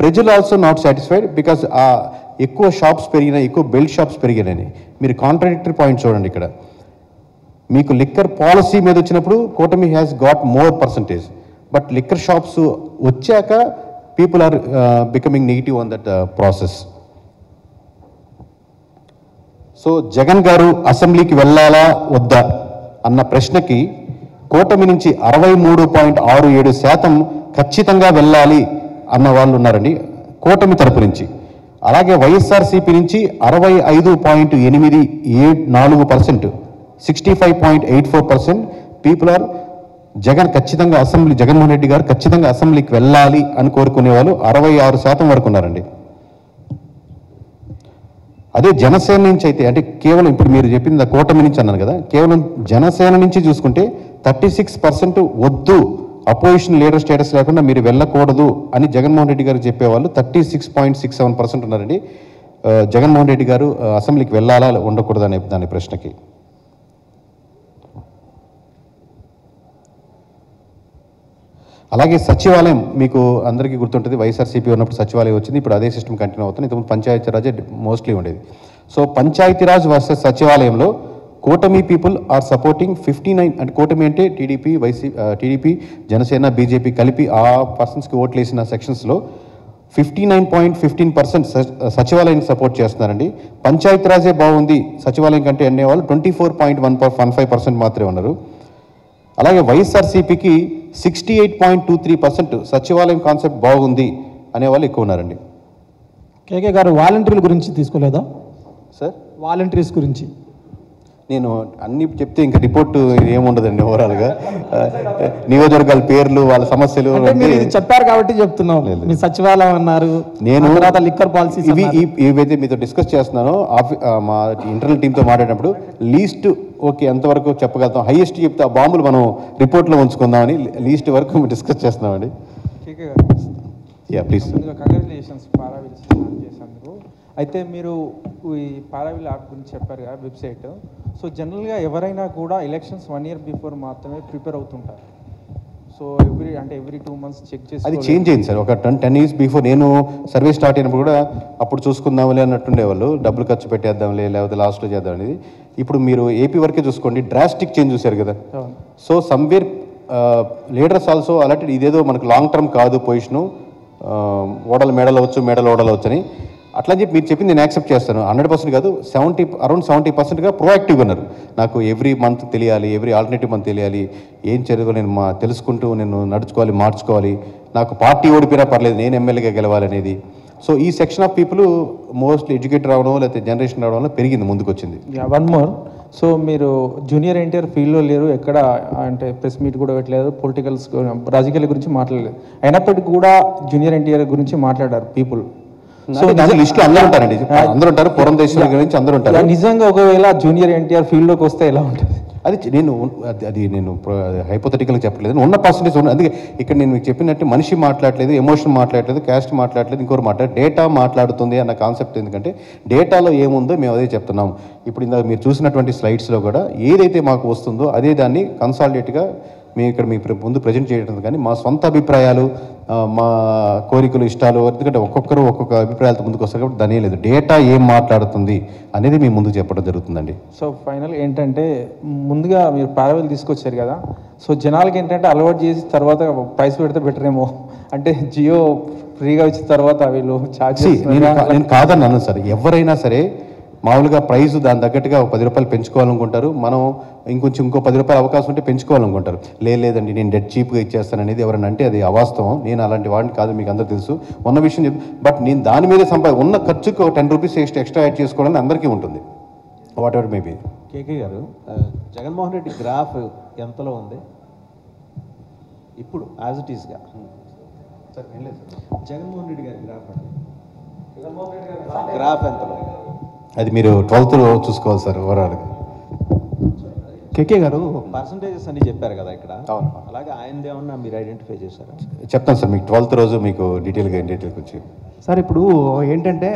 ప్రజలు ఆల్సో నాట్ సాటిస్ఫైడ్, బికాస్ ఆ ఎక్కువ షాప్స్ పెరిగినాయి, ఎక్కువ బెల్ట్ షాప్స్ పెరిగినాయి. మీరు కాంట్రాడిక్టరీ పాయింట్ చూడండి. ఇక్కడ మీకు లిక్కర్ పాలసీ మీద వచ్చినప్పుడు కూటమి has got more percentage, but liquor shops వచ్చాక people are becoming negative on that process. So Jagan గారు అసెంబ్లీకి వెళ్ళాలా వద్దా అన్న ప్రశ్నకి కూటమి నుంచి 63.67% ఖచ్చితంగా వెళ్ళాలి అన్న వాళ్ళు ఉన్నారండి కూటమి తరపు నుంచి. అలాగే వైఎస్ఆర్సీపీ నుంచి 65.84%, 65.84% పీపుల్ ఆర్ ఖచ్చితంగా జగన్మోహన్ రెడ్డి గారు ఖచ్చితంగా అసెంబ్లీకి వెళ్ళాలి అని కోరుకునే వాళ్ళు 66% వరకు ఉన్నారండి. అదే జనసేన నుంచి అయితే, అంటే కేవలం ఇప్పుడు మీరు చెప్పింది కూటమి నుంచి అన్నాను కదా, కేవలం జనసేన నుంచి చూసుకుంటే 36% వద్దు, అపోజిషన్ లీడర్ స్టేటస్ లేకుండా మీరు వెళ్ళకూడదు అని జగన్మోహన్ రెడ్డి గారు చెప్పేవాళ్ళు 36.67% ఉన్నారండి. జగన్మోహన్ రెడ్డి గారు అసెంబ్లీకి వెళ్ళాలా ఉండకూడదు అనే దాని ప్రశ్నకి. అలాగే సచివాలయం మీకు అందరికీ గుర్తుంటుంది, వైఎస్ఆర్సీపీ ఉన్నప్పుడు సచివాలయం వచ్చింది, ఇప్పుడు అదే సిస్టమ్ కంటిన్యూ అవుతుంది. ఇంతకుముందు పంచాయతీరాజే మోస్ట్లీ ఉండేది. సో పంచాయతీరాజ్ వర్సెస్ సచివాలయంలో కూటమి పీపుల్ ఆర్ సపోర్టింగ్ 59, అంటే కూటమి అంటే టీడీపీ జనసేన బీజేపీ కలిపి ఆ పర్సన్స్కి ఓట్లు వేసిన సెక్షన్స్లో 59.15% సచివాలయానికి సపోర్ట్ చేస్తున్నారండి. పంచాయతీరాజే బాగుంది సచివాలయం కంటే అనేవాళ్ళు 24.15% మాత్రమే ఉన్నారు. అలాగే వైఎస్ఆర్సీపీకి 68.23% సచివాలయం కాన్సెప్ట్ బాగుంది అనేవాళ్ళు ఎక్కువ ఉన్నారండి. కేకే గారు వాలంటీర్ల గురించి తీసుకోలేదా సార్? వాలంటీర్స్ గురించి నేను అన్ని చెప్తే ఇంకా రిపోర్ట్ ఏముండదండి ఓవరాల్గా. నియోజకవర్గాల పేర్లు వాళ్ళ సమస్యలు మీరు ఇది చెప్పారు కాబట్టి చెప్తున్నాం. మీ సచివాలయం అన్నారు, నేను తర్వాత లిక్కర్ పాలసీస్ ఏవైతే మీతో డిస్కస్ చేస్తున్నానో మా ఇంటర్నల్ టీంతో మాట్లాడినప్పుడు లీస్ట్ ఓకే ఎంతవరకు చెప్పగలుగుతాం, హైయెస్ట్ చెప్తే ఆ బాంబులు మనం రిపోర్ట్లో ఉంచుకుందామని లీస్ట్ వరకు డిస్కస్ చేస్తున్నామండి. Yeah please. కంగ్రాచులేషన్స్ పారావిల్ చేసినందుకు. అయితే మీరు ఈ పారావిల్ యాప్ గురించి చెప్పారు కదా, వెబ్సైట్. సో జనరల్గా ఎవరైనా కూడా ఎలక్షన్స్ 1 year బిఫోర్ మాత్రమే ప్రిపేర్ అవుతుంటారు. సో ఎవ్రీ 2 months చెక్ చేసి అది చేంజ్ అయింది సార్. ఒక 10 years బిఫోర్ నేను సర్వే స్టార్ట్ అయినప్పుడు కూడా అప్పుడు చూసుకుందాంలే అన్నట్టుండేవాళ్ళు, డబ్బులు ఖర్చు పెట్టేద్దాంలే లేకపోతే లాస్ట్లో చేద్దాం అనేది. ఇప్పుడు మీరు ఏపీ వరకే చూసుకోండి, డ్రాస్టిక్ చేంజ్ చూశారు కదా. సో సమ్వేర్ లీడర్స్ ఆల్సో అలాంటి ఇదేదో మనకు లాంగ్ టర్మ్ కాదు పొజిషను, ఓడలు మేడలు అవ్వచ్చు, మేడలు ఓడలు అవ్వచ్చు అని అట్లా చెప్పి మీరు చెప్పింది నేను యాక్సెప్ట్ చేస్తాను. 100% కాదు, అరౌండ్ 70%గా ప్రోయాక్టివ్గా ఉన్నారు. నాకు ఎవ్రీ మంత్ తెలియాలి, ఎవ్రీ ఆల్టర్నేటివ్ మంత్ తెలియాలి, ఏం చదువు నేను తెలుసుకుంటూ నేను నడుచుకోవాలి, మార్చుకోవాలి, నాకు పార్టీ ఓడిపోయినా పర్లేదు నేను ఎమ్మెల్యేగా గెలవాలనేది. సో ఈ section of people mostly educate రావడం లేకపోతే జనరేషన్ రావడం వల్ల పెరిగింది, ముందుకు వచ్చింది. One more. సో మీరు జూనియర్ ఎన్టీఆర్ ఫీల్డ్లో లేరు, ఎక్కడ అంటే ప్రెస్ మీట్ కూడా పెట్టలేదు, పొలిటికల్స్ రాజకీయాల గురించి మాట్లాడలేదు. అయినప్పటికీ కూడా జూనియర్ ఎన్టీఆర్ గురించి మాట్లాడారు పీపుల్. సో లిస్టులో అందరూ ఉంటారండి, అందరూ ఉంటారు, పురంధేశ్వరి గురించి అందరూ ఉంటారు. నిజంగా ఒకవేళ జూనియర్ ఎన్టీఆర్ ఫీల్డ్లోకి వస్తే ఎలా ఉంటుంది? అది నేను హైపోథెటికల్గా చెప్పట్లేదు, ఉన్న పర్సంటేజ్ ఉన్న. అందుకే ఇక్కడ నేను మీకు చెప్పినట్టు మనిషి మాట్లాడలేదు, ఎమోషన్ మాట్లాడలేదు, క్యాస్ట్ మాట్లాడలేదు, ఇంకోరు డేటా మాట్లాడుతుంది అన్న కాన్సెప్ట్. ఎందుకంటే డేటాలో ఏముందో మేము అదే చెప్తున్నాం. ఇప్పుడు ఇందాక మీరు చూసినటువంటి స్లైడ్స్లో కూడా ఏదైతే మాకు వస్తుందో అదే దాన్ని కన్సాలిడేట్గా మేము ఇక్కడ మీ ముందు ప్రజెంట్ చేయడం, కానీ మా సొంత అభిప్రాయాలు, మా కోరికలు, ఇష్టాలు, ఎందుకంటే ఒక్కొక్కరు ఒక్కొక్క అభిప్రాయాలతో ముందుకు వస్తారు కాబట్టి దాని లేదు, డేటా ఏం మాట్లాడుతుంది అనేది మీ ముందుకు చెప్పడం జరుగుతుందండి. సో ఫైనల్ ఏంటంటే ముందుగా మీరు పారావిల్ తీసుకొచ్చారు కదా, సో జనాలకి ఏంటంటే అలవాటు చేసి తర్వాత ప్రైస్ పెడితే బెటర్ ఏమో, అంటే జియో ఫ్రీగా వచ్చిన తర్వాత వీళ్ళు ఛార్జ్. నేను కాదన్నాను సార్, ఎవరైనా సరే మామూలుగా ప్రైస్ దాని తగ్గట్టుగా 10 రూపాయలు పెంచుకోవాలనుకుంటారు, మనం ఇంకో 10 రూపాయలు అవకాశం ఉంటే పెంచుకోవాలనుకుంటారు. లేదండి నేను డెడ్ చీప్గా ఇచ్చేస్తాను అనేది ఎవరైనా అంటే అది అవాస్తవం. నేను అలాంటి వాడిని కాదు, మీకు అందరూ తెలుసు, ఉన్న విషయం చెప్పి. బట్ నేను దాని మీద ఉన్న ఖర్చుకు 10 రూపీస్ ఎక్స్ట్రా యాడ్ చేసుకోవడానికి అందరికీ ఉంటుంది, వాట్ ఎవర్ మేబీ. కేకే గారు, జగన్మోహన్ రెడ్డి గ్రాఫ్ ఎంతలో ఉంది ఇప్పుడు యాజ్ ఇట్ ఈస్గా? జగన్మోహన్ రెడ్డి గారి గ్రాఫ్ అండి, గ్రాఫ్ ఎంతలో? అది మీరు 12th చూసుకోవాలి సార్ ఓవరాల్గా. కేకే గారు పర్సంటేజెస్ అన్ని చెప్పారు కదా ఇక్కడ, అలాగే ఆయనది ఏమన్నా మీరు ఐడెంటిఫై చేశారా? చెప్తాను సార్ మీకు 12th రోజు మీకు డీటెయిల్గా వచ్చి. సార్ ఇప్పుడు ఏంటంటే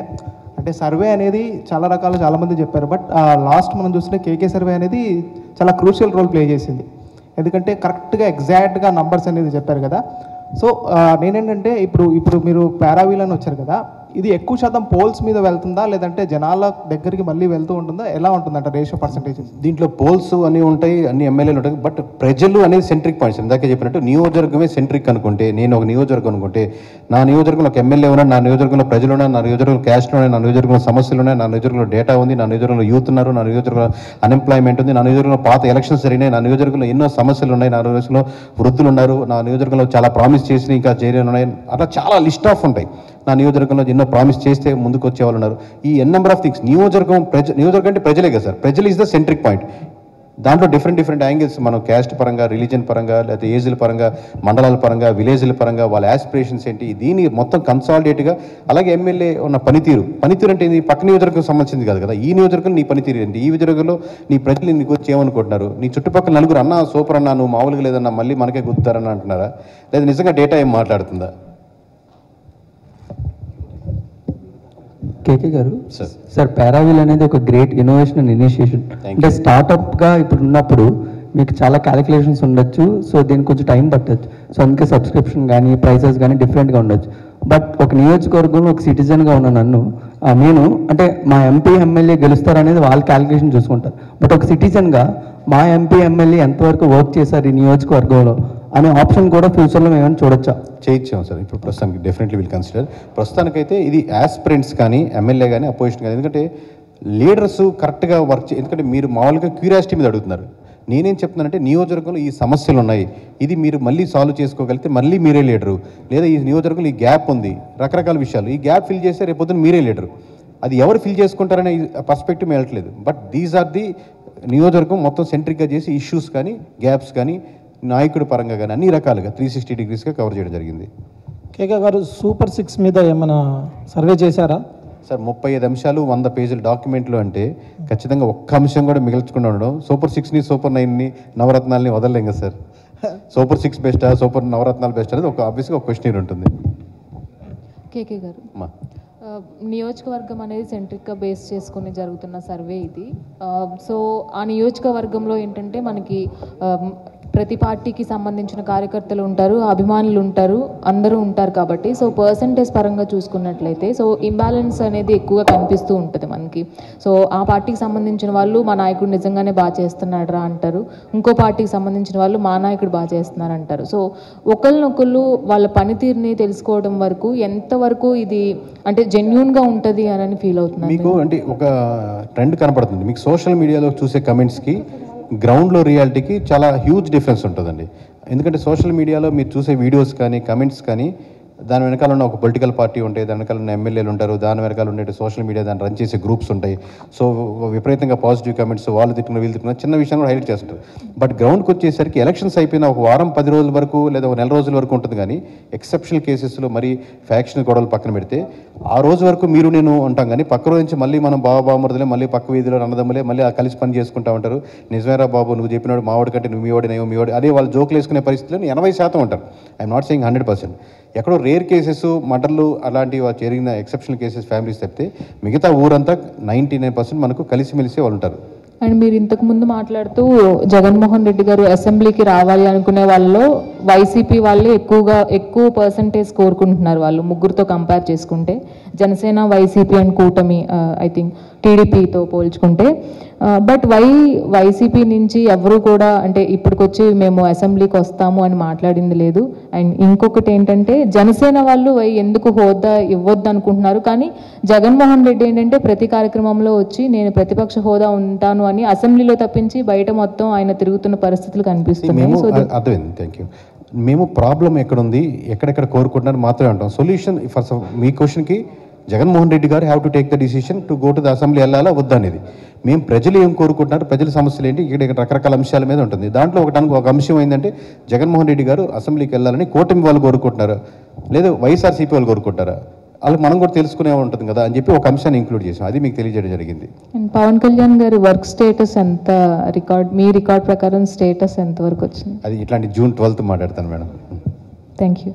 అంటే సర్వే అనేది చాలా రకాలు చాలామంది చెప్పారు, బట్ లాస్ట్ మనం చూస్తే కేకే సర్వే అనేది చాలా క్రూషియల్ రోల్ ప్లే చేసింది. ఎందుకంటే కరెక్ట్గా ఎగ్జాక్ట్గా నంబర్స్ అనేది చెప్పారు కదా. సో నేనేంటంటే ఇప్పుడు మీరు పారావిల్ అని వచ్చారు కదా, ఇది ఎక్కువ శాతం పోల్స్ మీద వెళ్తుందా లేదంటే జనాల దగ్గరికి మళ్ళీ వెళ్తూ ఉంటుందా, ఎలా ఉంటుందంట రేషియో పర్సంటేజెస్? దీంట్లో పోల్స్ అన్నీ ఉంటాయి, అన్ని ఎమ్మెల్యేలు ఉంటాయి, బట్ ప్రజలు అనేది సెంట్రిక్ పాయింట్స్. ఇందాక చెప్పినట్టు నియోజకవర్గమే సెంట్రిక్ అనుకుంటే, నేను ఒక నియోజకవర్గం అనుకుంటే, నా నియోజకవర్గంలో ఒక ఎమ్మెల్యే ఉన్నా, నా నియోజకవర్గంలో ప్రజలు ఉన్నా, నా నియోజకవర్గంలో క్యాస్ట్ ఉన్నాయి, నా నియోజకవర్గంలో సమస్యలు ఉన్నాయి, నా నియోజకవర్గంలో డేటా ఉంది, నా నియోజకవర్గంలో యూత్ ఉన్నారు, నా నియోజకవర్గంలో అన్ఎంప్లాయ్మెంట్ ఉంది, నా నియోజకవర్గంలో పాత ఎలక్షన్స్ జరిగినాయి, నా నియోజకవర్గంలో ఎన్నో సమస్యలు ఉన్నాయి, నా నియోజకవర్గంలో వృద్ధులు ఉన్నారు, నా నియోజకవర్గంలో చాలా ప్రామిస్ చేసి ఇంకా చేయలేని ఉన్నాయి, అట్లా చాలా లిస్ట్ ఆఫ్ ఉంటాయి. నా నియోజకవర్గంలో ఎన్నో ప్రామిస్ చేస్తే ముందుకు వచ్చే వాళ్ళు ఉన్నారు. ఈ నెంబర్ ఆఫ్ థింగ్స్ నియోజకవర్గం అంటే ప్రజలే కదా సార్, ప్రజలు ఈజ్ ద సెంట్రిక్ పాయింట్. దాంట్లో డిఫరెంట్ యాంగిల్స్ మనం క్యాస్ట్ పరంగా, రిలీజన్ పరంగా, లేకపోతే ఏజ్ల పరంగా, మండలాల పరంగా, విలేజ్ల పరంగా వాళ్ళ యాస్పిరేషన్స్ ఏంటి, దీన్ని మొత్తం కన్సాలిడేట్గా, అలాగే ఎమ్మెల్యే ఉన్న పనితీరు అంటే ఇది పక్క నియోజకవర్గం సంబంధించింది కాదు కదా, ఈ నియోజకవర్గం నీ పనితీరు ఏంటి, ఈ నియోజకవర్గంలో నీ ప్రజలు నీకు వచ్చి ఏమనుకుంటున్నారు, నీ చుట్టుపక్కల నలుగురు అన్న సూపర్ అన్నా నువ్వు మామూలుగా లేదన్నా మళ్ళీ మనకే గుర్తారని అంటున్నారా, లేదా నిజంగా డేటా ఏం మాట్లాడుతుందా? కేకే గారు, సార్ పారావిల్ అనేది ఒక గ్రేట్ ఇన్నోవేషన్ అండ్ ఇనిషియేషన్. అంటే స్టార్టప్గా ఇప్పుడు ఉన్నప్పుడు మీకు చాలా క్యాలిక్యులేషన్స్ ఉండొచ్చు, సో దీనికి కొంచెం టైం పట్టచ్చు. సో అందుకే సబ్స్క్రిప్షన్ కానీ ప్రైసెస్ కానీ డిఫరెంట్గా ఉండొచ్చు. బట్ ఒక నియోజకవర్గంలో ఒక సిటిజన్గా ఉన్న నన్ను నేను అంటే మా ఎంపీ ఎమ్మెల్యే గెలుస్తారనేది వాళ్ళ క్యాలిక్యులేషన్ చూసుకుంటారు. బట్ ఒక సిటిజన్గా మా ఎంపీ ఎమ్మెల్యే ఎంతవరకు వర్క్ చేశారు ఈ నియోజకవర్గంలో అనే ఆప్షన్ కూడా ఫ్యూచర్లో మేము చూడొచ్చా? చేయించాం సార్. ఇప్పుడు ప్రస్తుతానికి డెఫినెట్లీ విల్ కన్సిడర్. ప్రస్తుతానికైతే ఇది యాస్పిరెంట్స్ కానీ ఎమ్మెల్యే కానీ అపోజిషన్ కానీ, ఎందుకంటే లీడర్స్ కరెక్ట్గా వర్క్ ఎందుకంటే మీరు మామూలుగా క్యూరియాసిటీ మీద అడుగుతున్నారు. నేనేం చెప్తున్నానంటే నియోజకవర్గంలో ఈ సమస్యలు ఉన్నాయి, ఇది మీరు మళ్ళీ సాల్వ్ చేసుకోగలిగితే మళ్ళీ మీరే లీడరు, లేదా ఈ నియోజకవర్గంలో ఈ గ్యాప్ ఉంది, రకరకాల విషయాలు, ఈ గ్యాప్ ఫిల్ చేస్తే రేపొద్దున మీరే లీడరు. అది ఎవరు ఫిల్ చేసుకుంటారనే పర్స్పెక్టివ్ వెళ్ళట్లేదు. బట్ దీస్ ఆర్ ది నియోజకవర్గం మొత్తం సెంట్రిక్గా చేసి ఇష్యూస్ కానీ గ్యాప్స్ కానీ నాయకుడి పరంగా కానీ అన్ని రకాలుగా 360 degreesగా కవర్ చేయడం జరిగింది. కేకే గారు, సూపర్ 6 మీద ఏమైనా సర్వే చేశారా? సార్ 35 అంశాలు 100 పేజీల డాక్యుమెంట్లు అంటే ఖచ్చితంగా ఒక్క అంశం కూడా మిగిల్చకుండా ఉండడం. సూపర్ 6ని సూపర్ 9ని నవరత్నాలని వదలలేం కదా సార్. సూపర్ 6 బెస్టా సూపర్ నవరత్నాలు బెస్ట్ అనేది ఒక ఆబ్వియస్గా ఒక క్వశ్చన్ ఉంటుంది. కేకే గారు, నియోజకవర్గం అనేది సెంట్రిక్గా బేస్ చేసుకుని జరుగుతున్న సర్వే ఇది. సో ఆ నియోజకవర్గంలో ఏంటంటే మనకి ప్రతి పార్టీకి సంబంధించిన కార్యకర్తలు ఉంటారు, అభిమానులు ఉంటారు, అందరూ ఉంటారు కాబట్టి సో పర్సంటేజ్ పరంగా చూసుకున్నట్లయితే సో ఇంబ్యాలెన్స్ అనేది ఎక్కువగా కనిపిస్తూ ఉంటుంది మనకి. సో ఆ పార్టీకి సంబంధించిన వాళ్ళు మా నాయకుడు నిజంగానే బాగా చేస్తున్నాడు రా అంటారు, ఇంకో పార్టీకి సంబంధించిన వాళ్ళు మా నాయకుడు బాగా చేస్తున్నారు అంటారు. సో ఒకళ్ళనొకళ్ళు వాళ్ళ పనితీరుని తెలుసుకోవడం వరకు ఎంతవరకు ఇది అంటే జెన్యూన్గా ఉంటుంది అని ఫీల్ అవుతున్నారు మీకు? అంటే ఒక ట్రెండ్ కనపడుతుంది మీకు సోషల్ మీడియాలో చూసే కమెంట్స్కి గ్రౌండ్లో రియాలిటీకి చాలా హ్యూజ్ డిఫరెన్స్ ఉంటుందండి. ఎందుకంటే సోషల్ మీడియాలో మీరు చూసే వీడియోస్ కానీ కమెంట్స్ కానీ దాని వెనకాల ఉన్న ఒక పొలిటికల్ పార్టీ ఉంటాయి, దాని వెనకాల ఉన్న ఎమ్మెల్యేలు ఉంటారు, దాని వెనకాల ఉండే సోషల్ మీడియా దాన్ని రన్ చేసే గ్రూప్స్ ఉంటాయి. సో విపరీతంగా పాజిటివ్ కమెంట్స్, వాళ్ళు తిట్టుకున్న వీళ్ళు తిట్టుకున్న చిన్న విషయం కూడా హైలైట్ చేస్తుంటారు. బట్ గ్రౌండ్కి వచ్చేసరికి ఎలక్షన్స్ అయిపోయిన ఒక వారం 10 రోజుల వరకు లేదా ఒక నెల రోజుల వరకు ఉంటుంది. కానీ ఎక్సెప్షనల్ కేసెస్లో మరి ఫ్యాక్షన్ గొడవలు పక్కన పెడితే ఆ రోజు వరకు మీరు నేను ఉంటాం, కానీ పక్క రోజు నుంచి మళ్ళీ మనం బావమరుదులే, మళ్ళీ పక్క వీధిలో అన్నదమ్ములే, మళ్ళీ కలిసి పని చేసుకుంటూ ఉంటారు. నిజమేరా బాబు నువ్వు చెప్పినాడు మావాడి కంటే నువ్వు మీవాడి అదే వాళ్ళు జోకులు వేసుకునే పరిస్థితిలో 80% ఉంటారు. I'm not saying 100%. ఎక్కడో రేర్ కేసెస్ మర్డర్లు అలాంటివి జరిగిన ఎక్సెప్షనల్ కేసెస్ ఫ్యామిలీస్ తప్పితే మిగతా ఊరంతా 99% మనకు కలిసిమెలిసి వాళ్ళు ఉంటారు. అండ్ మీరు ఇంతకుముందు మాట్లాడుతూ జగన్మోహన్ రెడ్డి గారు అసెంబ్లీకి రావాలి అనుకునే వాళ్ళలో వైసీపీ వాళ్ళే ఎక్కువ పర్సంటేజ్ కోరుకుంటున్నారు వాళ్ళు ముగ్గురితో కంపేర్ చేసుకుంటే, జనసేన, వైసీపీ అండ్ కూటమి ఐ థింక్ టీడీపీతో పోల్చుకుంటే. బట్ వైసీపీ నుంచి ఎవరు కూడా అంటే ఇప్పటికొచ్చి మేము అసెంబ్లీకి వస్తాము అని మాట్లాడింది లేదు. అండ్ ఇంకొకటి ఏంటంటే జనసేన వాళ్ళు ఎందుకు హోదా ఇవ్వద్దు అనుకుంటున్నారు, కానీ జగన్మోహన్ రెడ్డి ఏంటంటే ప్రతి కార్యక్రమంలో వచ్చి నేను ప్రతిపక్ష హోదా ఉంటాను అని అసెంబ్లీలో తప్పించి బయట మొత్తం ఆయన తిరుగుతున్న పరిస్థితులు కనిపిస్తున్నాయి. అర్థమైంది, థ్యాంక్ యూ. మేము ప్రాబ్లం ఎక్కడుంది, ఎక్కడెక్కడ కోరుకుంటున్నారు మాత్రమే అంటాం. సొల్యూషన్ ఫస్ట్ మీ క్వశ్చన్కి జగన్మోహన్ రెడ్డి గారు have to take the decision to go to the assembly వెళ్ళాలా వద్దా అనేది. మేము ప్రజలు ఏం కోరుకుంటున్నారు, ప్రజల సమస్యలు ఏంటి, ఇక్కడ రకరకాల అంశాల మీద ఉంటుంది. దాంట్లో ఒక అంశం ఏంటంటే జగన్మోహన్ రెడ్డి గారు అసెంబ్లీకి వెళ్ళాలని కూటమి వాళ్ళు కోరుకుంటున్నారు, లేదా వైఎస్ఆర్సీపీ వాళ్ళు కోరుకుంటారా, వాళ్ళకి మనం కూడా తెలుసుకునే ఉంటుంది కదా అని చెప్పి ఒక అంశాన్ని ఇంక్లూడ్ చేసాం. అది మీకు తెలియజేయడం జరిగింది. పవన్ కళ్యాణ్ గారి వర్క్ స్టేటస్ ఎంత, మీ రికార్డ్ ప్రకారం స్టేటస్ ఎంతవరకు వచ్చింది? అది ఇట్లాంటి June 12th మాట్లాడతాను మేడం. Thank you.